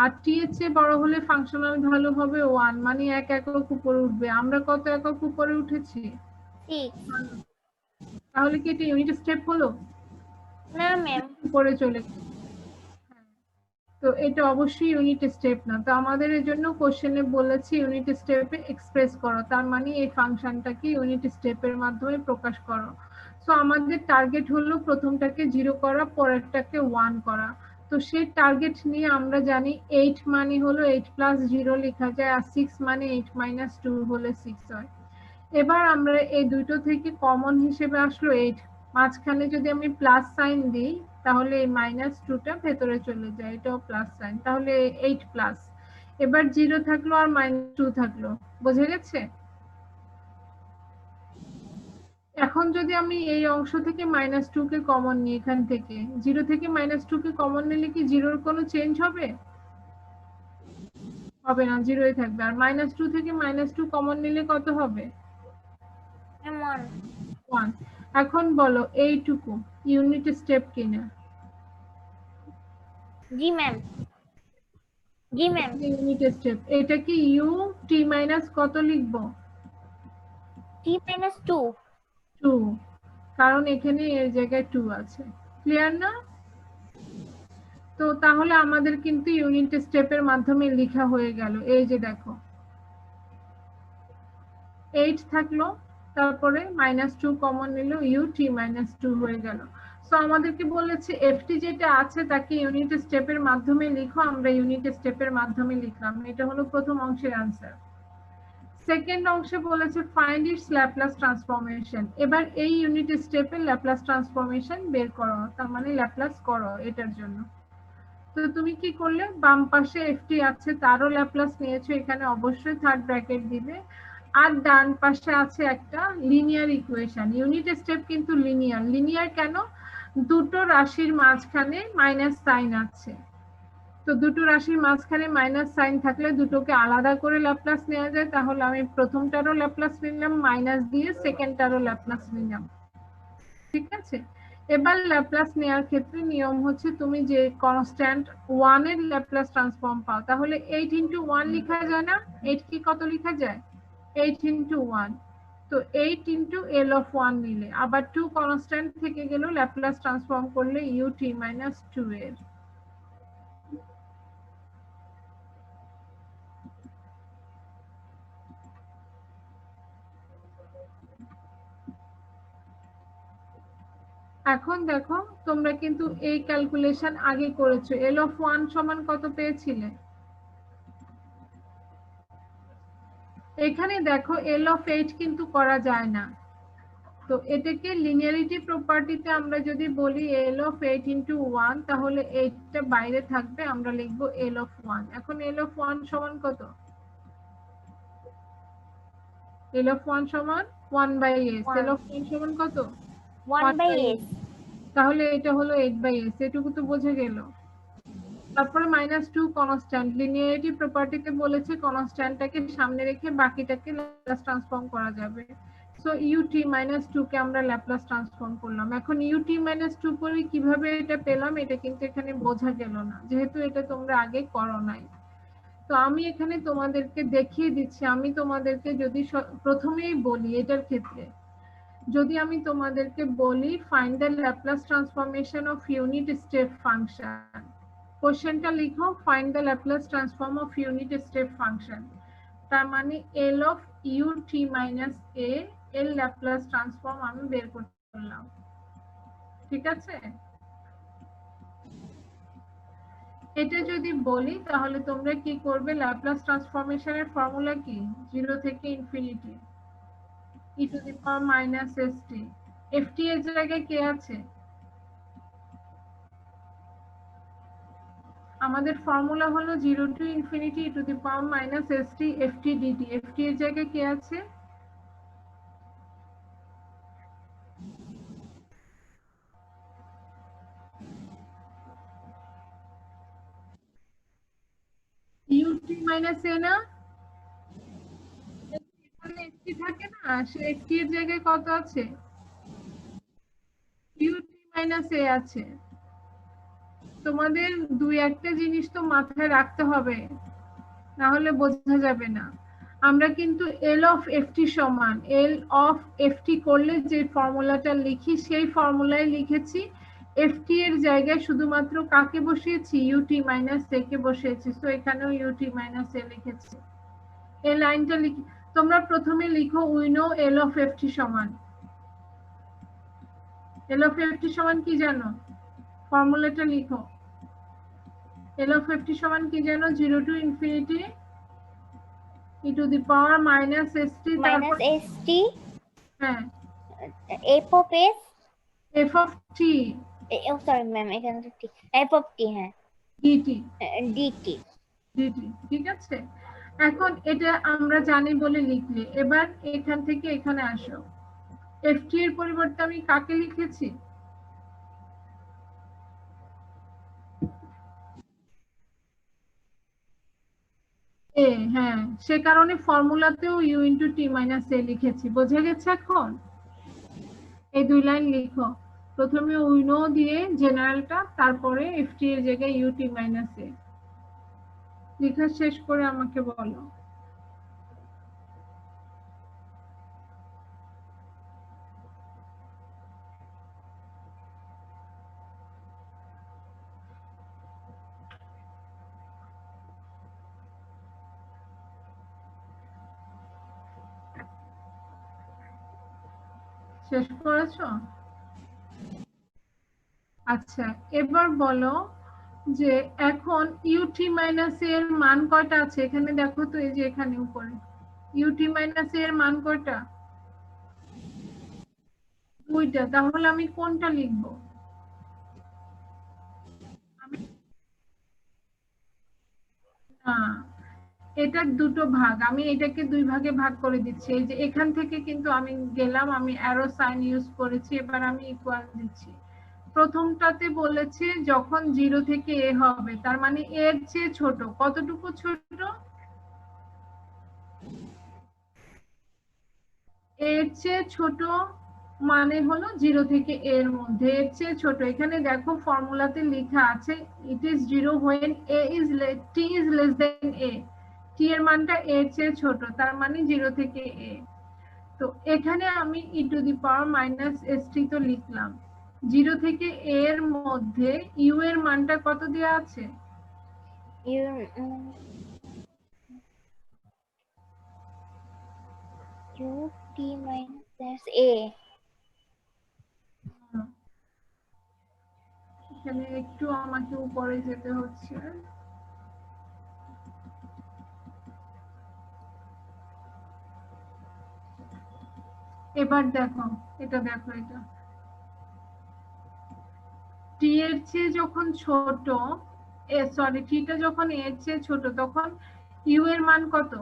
আর টি এর চেয়ে বড় হলে ফাংশনাল ভ্যালু হবে 1, মানে 1 একক উপরে উঠবে। আমরা কত একক উপরে উঠেছি? 6। তাহলে কি এটা ইউনিট স্টেপ হলো? না ম্যাম, উপরে চলে গেছে। তো এটা অবশ্যই ইউনিট স্টেপ না। তো আমাদের এর জন্য কোশ্চেনে বলেছি ইউনিট স্টেপে এক্সপ্রেস করো, তার মানে এই ফাংশনটাকে ইউনিট স্টেপের মাধ্যমে প্রকাশ করো। সো আমাদের টার্গেট হলো প্রথমটাকে 0 করা, পরেরটাকে 1 করা। তো সেই টার্গেট নিয়ে আমরা জানি 8 মানে হলো 8 প্লাস 0 লেখা যায়, আর 6 মানে 8 মাইনাস 2 হলে 6 হয়। এবার আমরা এই দুটো থেকে কমন হিসেবে আসলো 8, মাঝখানে যদি আমি প্লাস সাইন দিই তাহলে এই মাইনাস 2টা ভেতরে চলে যায়, এটাও প্লাস সাইন, তাহলে 8 প্লাস। এবার 0 থাকলো আর মাইনাস 2 থাকলো, বোঝা গেছে? এখন যদি আমি এই অংশ থেকে মাইনাস 2 কে কমন নিই, এখান থেকে 0 থেকে মাইনাস 2 কে কমন নিলে কি 0-র কোনো চেঞ্জ হবে? হবে না, 0ই থাকবে। আর মাইনাস 2 থেকে মাইনাস 2 কমন নিলে কত হবে? 1। এখন বলো এইটুকু ইউনিট স্টেপ কিনা? জি ম্যাম, জি ম্যাম। Unit step. এটা কি ইউ টি মাইনাস কত লিখবো? টি মাইনাস 2। 2, কারণ এখানে এর জায়গায় 2 আছে। ক্লিয়ার না? তো তাহলে আমাদের কিন্তু ইউনিট স্টেপের মাধ্যমে লেখা হয়ে গেল। এই যে দেখো 8 থাকলো, তারপরে মাইনাস 2 কমন নিল, ইউ টি মাইনাস 2 হয়ে গেল। সো আমাদেরকে বলেছে এফটি যেটা আছে তাকে ইউনিট স্টেপের মাধ্যমে লিখো, আমরা ইউনিট স্টেপের মাধ্যমে লিখলাম। এটা হলো প্রথম অংশের আনসার। সেকেন্ড অংশে বলেছে ফাইন্ড ইটস ল্যাপ্লাস ট্রান্সফরমেশন। এবার এই ইউনিট স্টেপে ল্যাপ্লাস ট্রান্সফরমেশন বের করো, তার মানে ল্যাপ্লাস করো এটার জন্য। তো তুমি কি করলে, বাম পাশে এফটি আছে তারও ল্যাপ্লাস নিয়েছো, এখানে অবশ্যই থার্ড ব্র্যাকেট দিবে। আর ডান পাশে আছে একটা লিনিয়ার ইকুয়েশন। ইউনিট স্টেপ কিন্তু লিনিয়ার। লিনিয়ার কেন? দুটো রাশির মাঝখানে মাইনাস সাইন আছে, তো দুটো রাশির মাঝখানে মাইনাস সাইন থাকলে দুটোকে আলাদা করে ল্যাপ্লাস নেওয়া যায়। তাহলে আমি প্রথমটারও ল্যাপ্লাস নিলাম মাইনাস দিয়ে, সেকেন্ডটারও ল্যাপ্লাস নিলাম, ঠিক আছে? এবার ল্যাপ্লাস নেওয়ার ক্ষেত্রে নিয়ম হচ্ছে তুমি যে কনস্ট্যান্ট 1 এর ল্যাপ্লাস ট্রান্সফর্ম পাও, তাহলে 8 ইন্টু 1 লেখা যায় না? 8 কি কত লেখা যায়? 8 ইন্টু 1। তো 8 ইন্টু এল অফ 1 নিলে আবার 2 কনস্ট্যান্ট থেকে গেল, ল্যাপ্লাস ট্রান্সফর্ম করলে ইউ টি মাইনাস 2 এর। এখন দেখো তোমরা কিন্তু এই ক্যালকুলেশন আগে করেছো। এল অফ 1 সমান কত পেয়েছিলে? এখানে দেখো এল অফ 8 কিন্তু করা যায় না, তো এটাকে লিনিয়ারিটি প্রপার্টিতে আমরা যদি বলি এল অফ 8 ইন্টু 1, তাহলে 8টা বাইরে থাকবে, আমরা লিখবো এল অফ 1। এখন এল অফ 1 সমান কত? এল অফ 1 সমান 1 বাই এস। এল অফ 1 সমান কত? 1 বাই এস। তাহলে এটা হলো 8 বাই এস, এটুকু তো বোঝা গেল। তারপরে মাইনাস 2 কনস্ট্যান্ট, লিনিয়ারিটি প্রপার্টিতে বলেছে কনস্ট্যান্টটাকে সামনে রেখে বাকিটাকে ল্যাপ্লাস ট্রান্সফর্ম করা যাবে। সো ইউটি মাইনাস 2 কে আমরা ল্যাপ্লাস ট্রান্সফর্ম করলাম। এখন ইউটি মাইনাস 2 করে কিভাবে এটা পেলাম এটা কিন্তু এখানে বোঝা গেল না, যেহেতু এটা তোমরা আগে করো নাই। তো আমি এখানে তোমাদেরকে দেখিয়ে দিচ্ছি। আমি তোমাদেরকে যদি প্রথমেই বলি এটার ক্ষেত্রে, যদি আমি তোমাদেরকে বলি find the Laplace transformation of unit step function, কোশ্চেনটা লিখো find the Laplace transform of unit step function. তার মানে L of U T minus A এর ল্যাপ্লাস ট্রান্সফর্ম আমি বের করতে পারলাম। ঠিক আছে, এটা যদি বলি তাহলে তোমরা কি করবে? ল্যাপ্লাস ট্রান্সফরমেশনের ফর্মুলা কি? 0 থেকে infinity E to the power minus S T. F T এর জায়গায় কে আছে? আমাদের ফর্মুলা হলো 0 to infinity E to the power minus S T F T DT. F T এর জায়গায় কে আছে? ইউ টি মাইনাস এ না? এখানে এফটি থাকে না, সে এফটি এর জায়গায় কত আছে? ইউ টি মাইনাস এ আছে। তোমাদের দুই একটা জিনিস তো মাথায় রাখতে হবে, না হলে বোঝা যাবে না। আমরা কিন্তু এল অফ এফটি সমান এল অফ এফটি করলে যে ফর্মুলাটা লিখি সেই ফর্মুলায় লিখেছি। এফটি এর জায়গায় শুধুমাত্র কাকে বসিয়েছি? ইউটি মাইনাস এ কে বসিয়েছি। তো এখানেও ইউটি মাইনাস এ লিখেছি। এই লাইনটা লিখি। তোমরা প্রথমে লিখো we know L of F T সমান। এল অফ এফটি সমান কি জানো? ফর্মুলাটা লিখো। এল অফ এফটি সমান কি জানো? 0 to infinity E to the power minus S T minus S T হ্যাঁ F of S F of T sorry ma'am, এখানে তো টি এফ অফ টি, হ্যাঁ ডিটি ডিটি। ডিটি। ঠিক আছে, এখন এটা আমরা জানি বলে লিখলে। এবার এখান থেকে এখানে আসো। এফ টি এর পরিবর্তে আমি কাকে লিখেছি? এ, হ্যাঁ, সে কারণে ফর্মুলাতেও ইউ ইন্টু টি মাইনাস এ লিখেছি। বোঝা গেছে এখন? এই দুই লাইন লিখো। প্রথমে উইনো দিয়ে জেনারেলটা, তারপরে এফ টি এর জায়গায় ইউ টি মাইনাস এ। লেখা শেষ করে আমাকে বলো। শেষ করেছো? আচ্ছা, এবার বলো যে এখন ইউটি মাইনাস এর মান কয়টা আছে? এখানে দেখো তো, এই যে এখানে উপরে ইউটি মাইনাস এর মান কয়টা? দুইটা। তাহলে আমি কোনটা লিখবো? আমি না, এটা দুটো ভাগ। আমি এটাকে দুই ভাগে ভাগ করে দিচ্ছি। এই যে এখান থেকে কিন্তু আমি গেলাম, আমি অ্যারো সাইন ইউজ করেছি। এবার আমি ইকুয়াল দিচ্ছি। প্রথমটাতে বলেছে যখন 0 থেকে এ হবে, তার মানে এর চেয়ে ছোট। কতটুকু ছোট? এর চেয়ে ছোট মানে হলো 0 থেকে a এর মধ্যে। এর চেয়ে ছোট, এখানে দেখো ফর্মুলাতে লেখা আছে it is 0 when a is t is less than a। t এর মানটা a এর চেয়ে ছোট, তার মানে 0 থেকে a। তো এখানে আমি e to the power minus st তো লিখলাম। 0 থেকে a এর মধ্যে u এর মানটা কত দেওয়া আছে? ইউ টি মাইনাস এ। এখানে একটু আমাকে উপরে যেতে হচ্ছে। এবার দেখো, এটা দেখো, এটা টি এর চেয়ে যখন ছোট, সরি, টিটা যখন এর চেয়ে ছোট, তখন ইউ এর মান কত?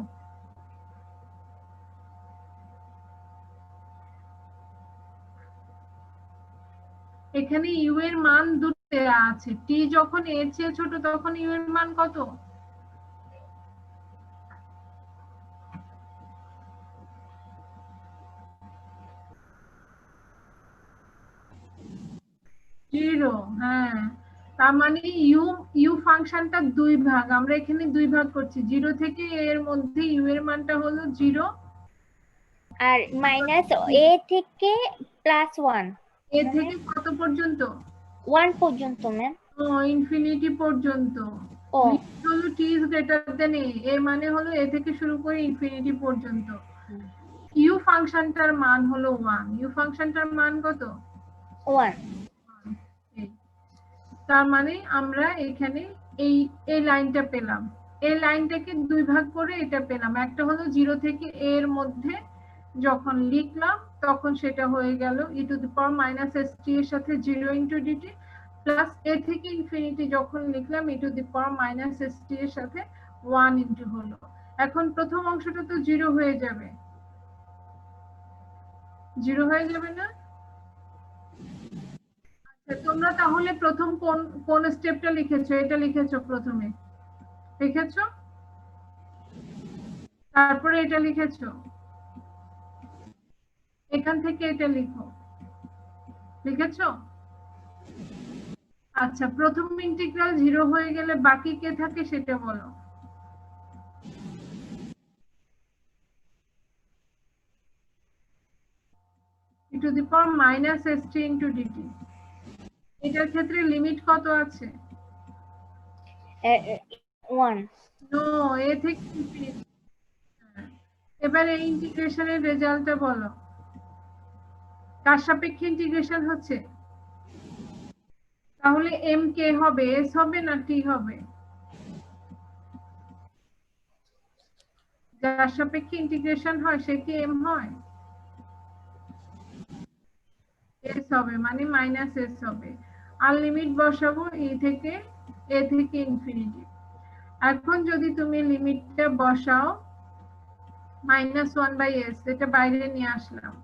এখানে ইউ এর মান দুটো দেয়া আছে। টি যখন এর চেয়ে ছোট তখন ইউ এর মান কত? জিরো। হ্যাঁ, তার মানে ইউ ইউ ফাংশনটা দুই ভাগ। আমরা এখানে দুই ভাগ করছি। 0 থেকে এর মধ্যে ইউ এর মানটা হলো 0, আর মাইনাস এ থেকে প্লাস ওয়ান। এ থেকে কত পর্যন্ত? 1 পর্যন্ত ম্যাম। ইনফিনিটি পর্যন্ত। ও লিমিট হলো t is greater than a, a মানে হলো a থেকে শুরু করে ইনফিনিটি পর্যন্ত। u ফাংশনটার মান হলো 1, u ফাংশনটার মান কত? 1। তার মানে আমরা এখানে এই লাইনটা পেলাম, এই লাইনটাকে দুই ভাগ করে এটা পেলাম। একটা হলো 0 থেকে a এর মধ্যে যখন লিখলাম তখন সেটা হয়ে গেল e to the power minus st এর সাথে 0 ইনটু dt, প্লাস a থেকে ইনফিনিটি যখন লিখলাম e to the power minus st এর সাথে 1 ইনটু হলো। এখন প্রথম অংশটা তো 0 হয়ে যাবে, 0 হয়ে যাবে না? তোমরা তাহলে প্রথম কোন স্টেপটা লিখেছো? এটা লিখেছো প্রথমে, লিখেছো, তারপরে এটা লিখেছো, এখান থেকে এটা লিখো, লিখেছো? আচ্ছা, প্রথম ইন্টিগ্রাল 0 হয়ে গেলে বাকি কে থাকে সেটা বলো। e to the power minus st into dt, এটার ক্ষেত্রে লিমিট কত আছে? 1। নো, a থেকে ইনফিনিটি। এবার এই ইন্টিগ্রেশনের রেজাল্টটা বলো, কার সাপেক্ষে ইন্টিগ্রেশন হচ্ছে? তাহলে m কে হবে, s হবে না t হবে? যার সাপেক্ষে ইন্টিগ্রেশন হয় সে কি m হয়? s হবে, মানে মাইনাস s হবে। আর লিমিট বসাবো a থেকে ইনফিনিটি। এখন যদি তুমি লিমিটটা বসাও -1/s, এটা বাইরে নিয়ে আসলাম,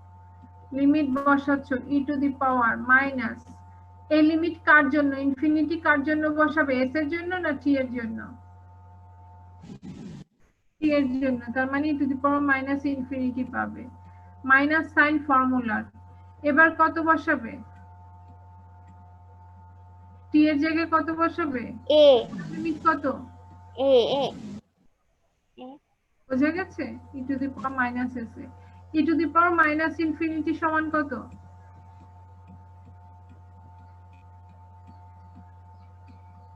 লিমিট বসাচ্ছ e to the power minus, এই লিমিট কার জন্য, ইনফিনিটি কার জন্য বসাবে, s এর জন্য না t এর জন্য? t এর জন্য, তার মানে e to the power minus infinity পাবে, মাইনাস সাইন ফর্মুলার। এবার কত বসাবে? t এর জায়গায় কত বসাবে? a লিমিট কত? a a বোঝা গেছে? e to the power minus s A e to the power minus infinity সমান কত?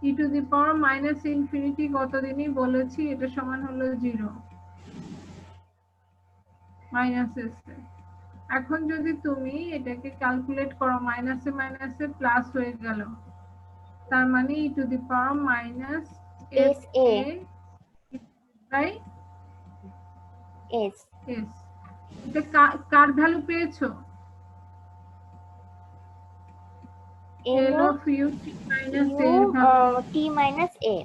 e to the power minus infinity কতদিনই বলেছি, এটা সমান হলো 0 মাইনাস s এ। এখন যদি তুমি এটাকে ক্যালকুলেট করো, মাইনাসে মাইনাসে প্লাস হয়ে গেল, তার মানে e to the power minus s sa a by s s। এটা কার ভ্যালু পেয়েছো? l of u t minus a এর ভ্যালু। t minus a।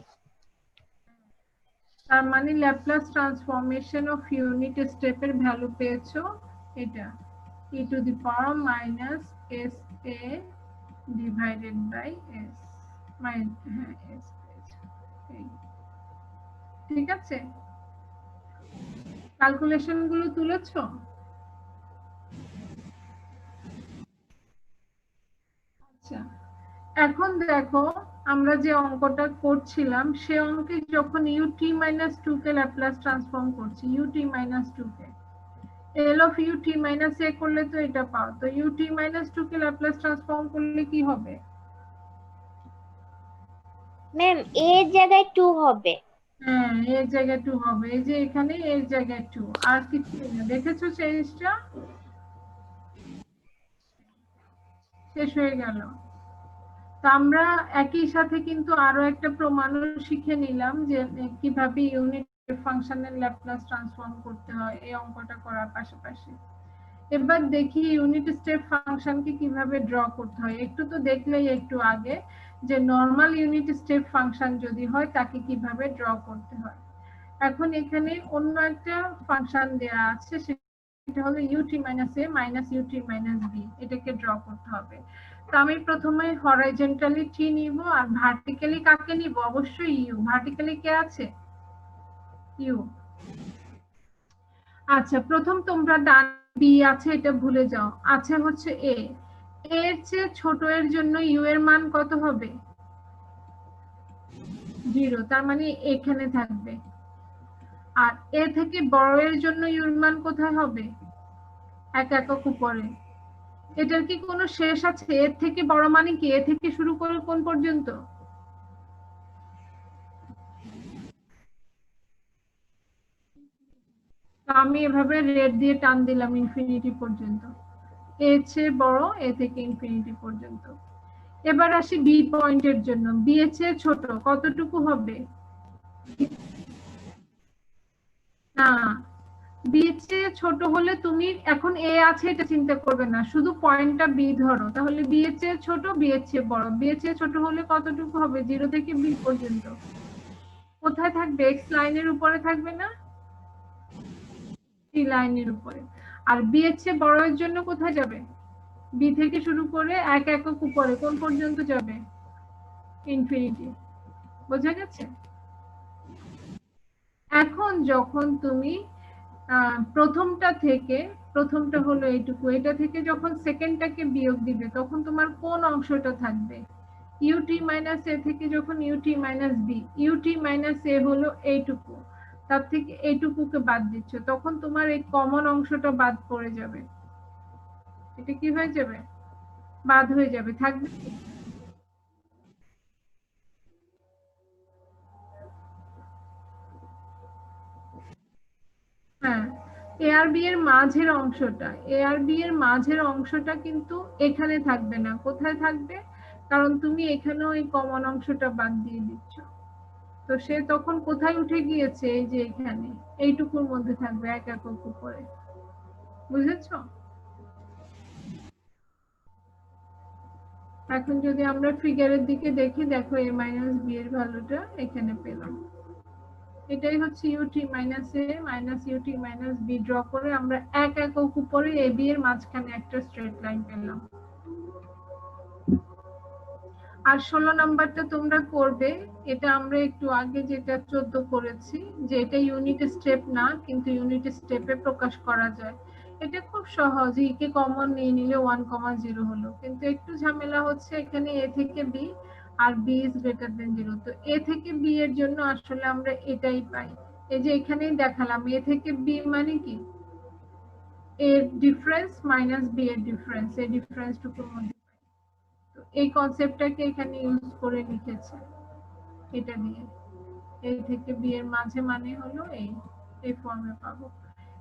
তার মানে ল্যাপ্লাস ট্রান্সফরমেশন অফ ইউনিট স্টেপের ভ্যালু পেয়েছো এটা, e to the power minus s a divided by s, s। ঠিক আছে, ক্যালকুলেশন গুলো তুলেছো? আচ্ছা, এখন দেখো আমরা যে অঙ্কটা করছিলাম সে অঙ্কে যখন ut minus 2 কে ল্যাপ্লাস ট্রান্সফর্ম করছি, ut minus 2 K l of ut minus a করলে তো এটা পাও, তো ut minus 2 কে ল্যাপ্লাস ট্রান্সফর্ম করলে কি হবে? ম্যাম a এর জায়গায় 2 হবে। হ্যাঁ, এর জায়গায় 2 হবে, এই যে এখানে এর জায়গায় 2, আর কিছু না। দেখেছো চেঞ্জটা? শেষ হয়ে গেল। তো আমরা একই সাথে কিন্তু আরো একটা প্রমাণও শিখে নিলাম যে কিভাবে ইউনিট ফাংশনের ল্যাপ্লাস ট্রান্সফর্ম করতে হয় এই অঙ্কটা করার পাশাপাশি। এবার দেখি ইউনিট স্টেপ ফাংশনকে কিভাবে ড্র করতে হয়। একটু তো দেখলেই একটু আগে যে নরমাল ইউনিট স্টেপ ফাংশন যদি হয় তাকে কিভাবে ড্র করতে হয়। এখন এখানে অন্য একটা ফাংশন দেয়া আছে, সেটা হলো ut minus a minus ut minus b, এটাকে ড্র করতে হবে। তো আমি প্রথমে হরাইজন্টালি t নিব, আর ভার্টিক্যালি কাকে নিব? অবশ্যই u। ভার্টিক্যালি কে আছে? u। আচ্ছা, প্রথম তোমরা ডান b আছে এটা ভুলে যাও, আছে হচ্ছে a, এর চেয়ে ছোট এর জন্য u এর মান কত হবে? 0, তার মানে এখানে থাকবে। আর a থেকে বড় এর জন্য u এর মান কোথায় হবে? এক একক উপরে। এটার কি কোনো শেষ আছে? এর থেকে বড় মানে কি? এ থেকে শুরু করে কোন পর্যন্ত? আমি এভাবে রেড দিয়ে টান দিলাম ইনফিনিটি পর্যন্ত, এ চেয়ে বড় এ থেকে ইনফিনিটি পর্যন্ত। এবার আসি বি পয়েন্টের জন্য, বি এর চেয়ে ছোট কতটুকু হবে? না, বি এর চেয়ে ছোট হলে তুমি এখন এ আছে এটা চিন্তা করবে না, শুধু পয়েন্টটা বি ধরো, তাহলে বি এর চেয়ে ছোট বি এর চেয়ে বড়, বি এর চেয়ে ছোট হলে কতটুকু হবে? 0 থেকে বি পর্যন্ত। কোথায় থাকবে? এক্স লাইনের উপরে থাকবে না, সি লাইনের উপরে। আর বি এর চেয়ে বড় এর জন্য কোথায় যাবে? বি থেকে শুরু করে এক একক উপরে কোন পর্যন্ত যাবে? ইনফিনিটি। বোঝা গেছে? এখন যখন তুমি প্রথমটা থেকে, প্রথমটা হলো এইটুকু, এটা থেকে যখন সেকেন্ডটাকে বিয়োগ দিবে তখন তোমার কোন অংশটা থাকবে? ইউটি মাইনাস এ থেকে যখন U T minus B, U T minus A হলো এইটুকু, তার থেকে এইটুকুকে বাদ দিচ্ছ, তখন তোমার এই কমন অংশটা বাদ পড়ে যাবে। এটা কি হয়ে যাবে? বাদ হয়ে যাবে, থাকবে। হ্যাঁ, এ আর বি এর মাঝের অংশটা, এ আর বি এর মাঝের অংশটা কিন্তু এখানে থাকবে না। কোথায় থাকবে? কারণ তুমি এখানেও এই কমন অংশটা বাদ দিয়ে দিচ্ছ, তো সে তখন কোথায় উঠে গিয়েছে? এই যে এখানে এইটুকুর মধ্যে থাকবে এক একক উপরে। বুঝেছো? এখন যদি আমরা ফিগারের দিকে দেখি, দেখো এ মাইনাস বি এর ভ্যালুটা এখানে পেলাম। এটাই হচ্ছে U T minus A minus U T minus B, draw করে আমরা এক একক উপরে এ বি এর মাঝখানে একটা স্ট্রেট লাইন পেলাম। আর 16 নাম্বারটা তোমরা করবে, এটা আমরা একটু আগে যেটা 14 করেছি, যে এটা ইউনিট স্টেপ না, কিন্তু ইউনিট স্টেপে প্রকাশ করা যায়। এটা খুব সহজ, ই কে কমন নিয়ে নিলে 1,0 হলো, কিন্তু একটু ঝামেলা হচ্ছে এখানে এ থেকে বি আর বি ইজ গ্রেটার দেন 0। তো এ থেকে বি এর জন্য আসলে আমরা এটাই পাই, এই যে এখানেই দেখালাম, এ থেকে বি মানে কি? এর ডিফারেন্স মাইনাস বি এর ডিফারেন্স, এই ডিফারেন্সটুকুর মধ্যে। তো এই কনসেপ্টটাকে এখানে ইউজ করে লিখেছে, এটা দিয়ে এ থেকে বি এর মাঝে মানে হলো এই ফর্মে পাবো।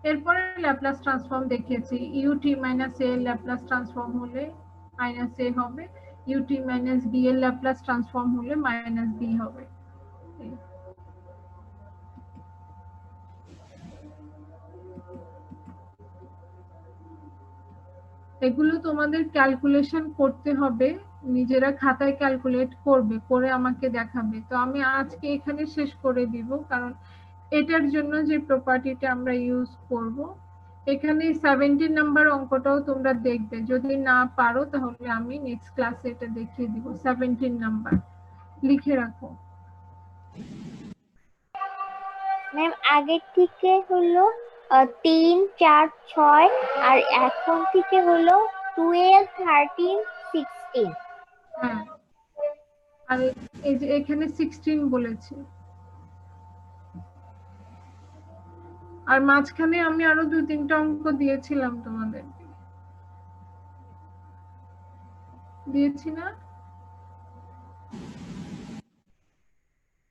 এরপরে ল্যাপ্লাস ট্রান্সফর্ম দেখিয়েছি, ইউটি মাইনাস এ ল্যাপ্লাস ট্রান্সফর্ম হলে মাইনাস এ হবে, ইউটি মাইনাস বি এর ল্যাপ্লাস ট্রান্সফর্ম হলে মাইনাস বি হবে। এগুলো তোমাদের ক্যালকুলেশন করতে হবে, নিজেরা খাতায় ক্যালকুলেট করবে, করে আমাকে দেখাবে। তো আমি আজকে এখানে শেষ করে দিব, কারণ এটার জন্য যে প্রপার্টিটা আমরা ইউজ করব, এখানে 17 নাম্বার অঙ্কটাও তোমরা দেখবে, যদি না পারো তাহলে আমি নেক্সট ক্লাসে এটা দেখিয়ে দিব। 17 নাম্বার লিখে রাখো। ম্যাম আগের থেকে হলো 3, 4, 6, আর এখন থেকে হলো 12, 13, 16। হ্যাঁ, আর এই যে এখানে 16 বলেছি, আর মাঝখানে আমি আরো 2-3টা অঙ্ক দিয়েছিলাম তোমাদেরকে, দিয়েছি না?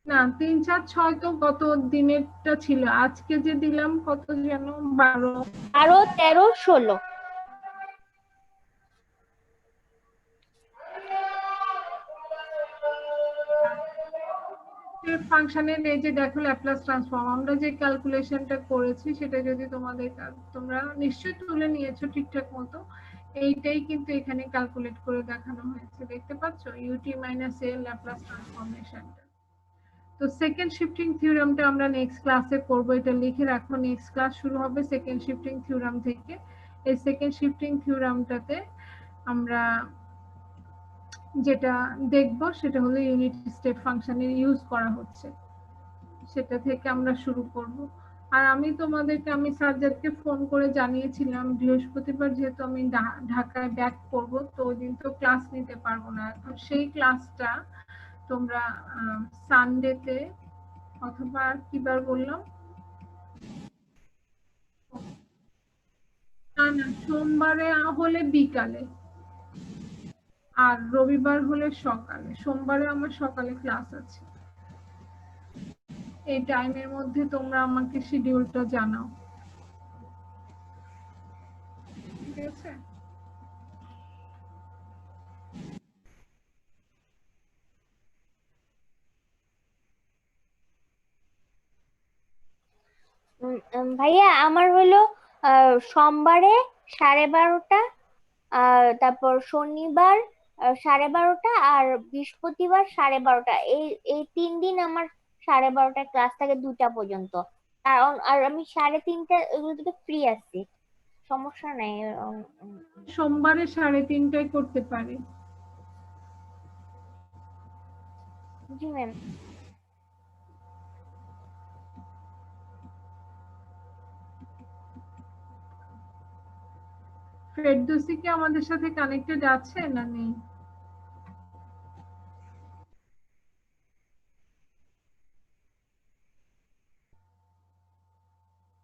না, 3, 4, 6 তো গত দিনেরটা ছিল, আজকে যে দিলাম কত যেন 12। 12, 13, 16। ফাংশনের এই যে দেখো ল্যাপ্লাস ট্রান্সফর্ম, আমরা যে ক্যালকুলেশনটা করেছি সেটা যদি তোমাদের, তোমরা নিশ্চয়ই তুলে নিয়েছো ঠিকঠাক মতো, এইটাই কিন্তু এখানে ক্যালকুলেট করে দেখানো হয়েছে, দেখতে পাচ্ছ ইউটি মাইনাস এ ল্যাপ্লাস ট্রান্সফরমেশনটা। তো সেকেন্ড শিফটিং থিওরামটা আমরা নেক্সট ক্লাসে করব, এটা লিখে রাখো, নেক্সট ক্লাস শুরু হবে সেকেন্ড শিফটিং থিওরাম থেকে। এই সেকেন্ড শিফটিং থিওরামটাতে আমরা যেটা দেখব সেটা হলো ইউনিট স্টেপ ফাংশনের ইউজ করা হচ্ছে, সেটা থেকে আমরা শুরু করব। আর আমি তোমাদেরকে, আমি স্যারদেরকে ফোন করে জানিয়েছিলাম বৃহস্পতিবার যেহেতু আমি ঢাকায় ব্যাক করব, তো ওই দিন তো ক্লাস নিতে পারবো না, এখন সেই ক্লাসটা তোমরা সানডেতে অথবা কিবার বললাম, না না, সোমবারে হলে বিকালে আর রবিবার হলে সকালে। সোমবারে আমার সকালে ক্লাস আছে, এই টাইমের মধ্যে তোমরা আমাকে শিডিউলটা জানাও। ঠিক আছে? ভাইয়া আমার হলো সোমবারে 12:30, তারপর শনিবার 12:30, আর বৃহস্পতিবার 12:30। এই এই 3 দিন আমার 12:30টায় ক্লাস থাকে 2টা পর্যন্ত। কারণ আর আমি 3:30 এগুলো থেকে ফ্রি আছি, সমস্যা নাই। সোমবারে 3:30টায় করতে পারি। জি ম্যাম। ফেরদৌসী কি আমাদের সাথে কানেক্টেড আছে না নেই?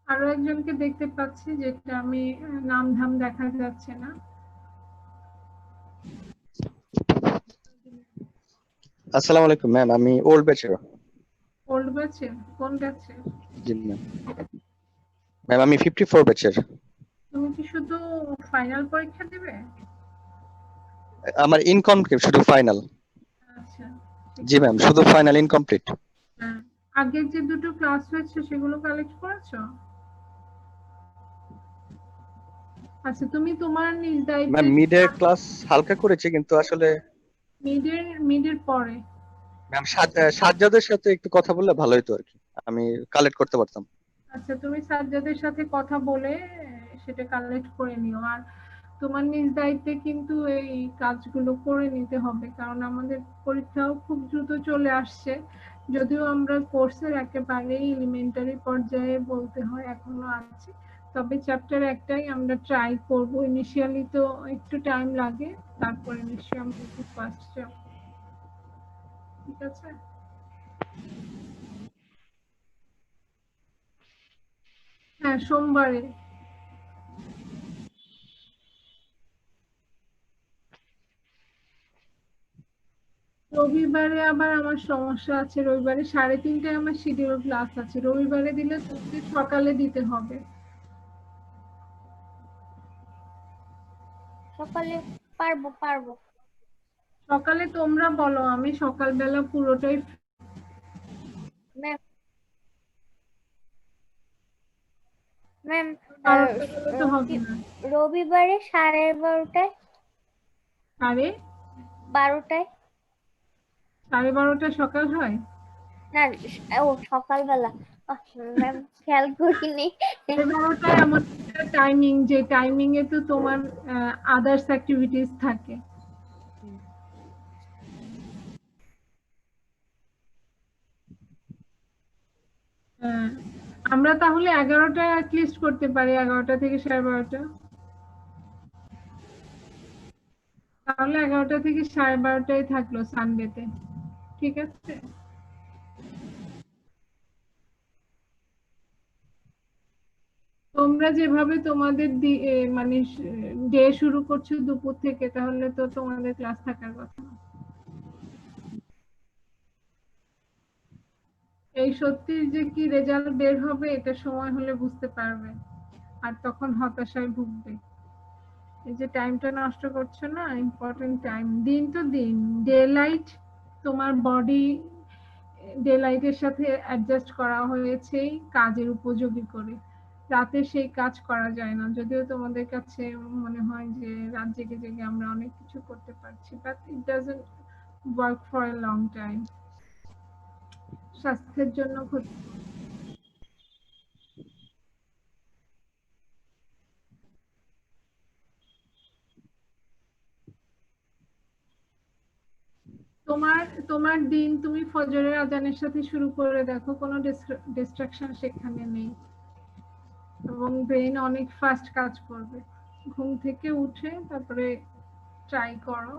আরো একজনকে দেখতে পাচ্ছি, যেটা আমি নাম ধাম দেখা যাচ্ছে না। আসসালামু আলাইকুম ম্যাম, আমি ওল্ড ব্যাচের। ওল্ড ব্যাচে? কোন ব্যাচে? জি ম্যাম। ম্যাম আমি 54 ব্যাচের। তুমি কি শুধু ফাইনাল পরীক্ষা দেবে? আমার ইনকমপ্লিট, শুধু ফাইনাল। আচ্ছা, জি ম্যাম, শুধু ফাইনাল, ইনকমপ্লিট। হ্যাঁ। আগের যে দুটো ক্লাস হয়েছে সেগুলো কালেক্ট করেছো? আচ্ছা, তুমি তোমার নিজ দায়িত্বে ম্যাম মিডের ক্লাস হালকা করেছি, কিন্তু আসলে মিডের পরে। ম্যাম সাজ্জাদের সাথে একটু কথা বললে ভালো হতো আর কি, আমি কালেক্ট করতে পারতাম। আচ্ছা, তুমি সাজ্জাদের সাথে কথা বলে সেটা কালেক্ট করে নিও। আর তোমার নিজ দায়িত্বে কিন্তু এই কাজগুলো করে নিতে হবে, কারণ আমাদের পরীক্ষাও খুব দ্রুত চলে আসছে। যদিও আমরা কোর্সের একেবারেই এলিমেন্টারি পর্যায়ে বলতে হয় এখনো আছে, তবে চ্যাপ্টার একটাই আমরা ট্রাই করব। ইনিশিয়ালি তো একটু টাইম লাগে, তারপরে নিশ্চয়ই আমরা একটু ফার্স্ট যাব। ঠিক আছে? হ্যাঁ, সোমবারে। রবিবারে আবার আমার সমস্যা আছে। রবিবারে 3:30টায় আমার শিডিউল ক্লাস আছে। রবিবারে দিলে তোমাকে সকালে দিতে হবে। সকালে পারবো পারবো। সকালে তোমরা বলো, আমি সকালবেলা পুরোটাই ম্যাম ম্যাম 12টা গেলে তো হবে না। রবিবারে 12:30, আরে, 12টায়। 12:30 সকাল হয়? না, ও সকালবেলা। ম্যাম খেয়াল করিনি। 12:30 এমন একটা টাইমিং, যে টাইমিং এ তো তোমার আদার্স অ্যাক্টিভিটিস থাকে। হ্যাঁ, আমরা তাহলে 11টা অ্যাটলিস্ট করতে পারি, 11টা থেকে 12:30। তাহলে 11টা থেকে 12:30টাই থাকলো সানডেতে। ঠিক আছে? তোমরা যেভাবে তোমাদের মানে ডে শুরু করছো দুপুর থেকে, তাহলে তো তোমাদের ক্লাস থাকার কথা না। এই সত্যি যে কি রেজাল্ট বের হবে এটা সময় হলে বুঝতে পারবে, আর তখন হতাশায় ভুগবে। এই যে টাইমটা নষ্ট করছো না, ইম্পর্টেন্ট টাইম। দিন তো দিন ডে লাইট, তোমার বডি ডে লাইটের সাথে অ্যাডজাস্ট করা হয়েছে কাজের উপযোগী করে। রাতে সেই কাজ করা যায় না, যদিও তোমাদের কাছে মনে হয় যে রাত জেগে জেগে আমরা অনেক কিছু করতে পারছি, but it doesn't work for a long time. স্বাস্থ্যের জন্য ক্ষতি। তোমার তোমার দিন তুমি ফজরের আজানের সাথে শুরু করে দেখো, কোনো ডিস্ট্রাকশন সেখানে নেই, এবং ব্রেন অনেক ফাস্ট কাজ করবে। ঘুম থেকে উঠে তারপরে ট্রাই করো।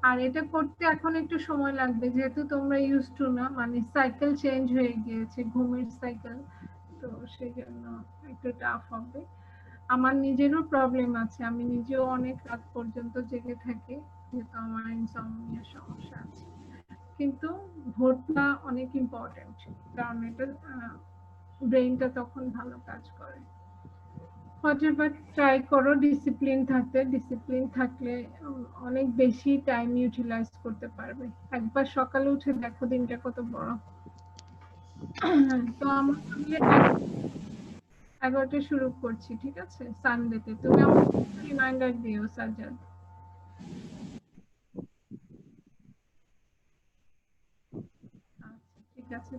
আর এটা করতে এখন একটু সময় লাগবে, যেহেতু তোমরা ইউজ টু না, মানে সাইকেল চেঞ্জ হয়ে গিয়েছে, ঘুমের সাইকেল। তো সেই জন্য একটু টাফ হবে। আমার নিজেরও প্রবলেম আছে, আমি নিজেও অনেক রাত পর্যন্ত জেগে থাকি, যেহেতু আমার ইনসমনিয়ার সমস্যা আছে। কিন্তু ভোরটা অনেক ইম্পর্টেন্ট, কারণ এটা ব্রেইনটা তখন ভালো কাজ করে। হোয়াটএভার ট্রাই করো ডিসিপ্লিন থাকতে, ডিসিপ্লিন থাকলে অনেক বেশি টাইম ইউটিলাইজ করতে পারবে। একবার সকালে উঠে দেখো দিনটা কত বড়। তো আমরা 11টায় শুরু করছি, ঠিক আছে? সানডেতে তুমি আমাকে রিমাইন্ডার দিও সাজ্জাদ। আচ্ছা ঠিক আছে।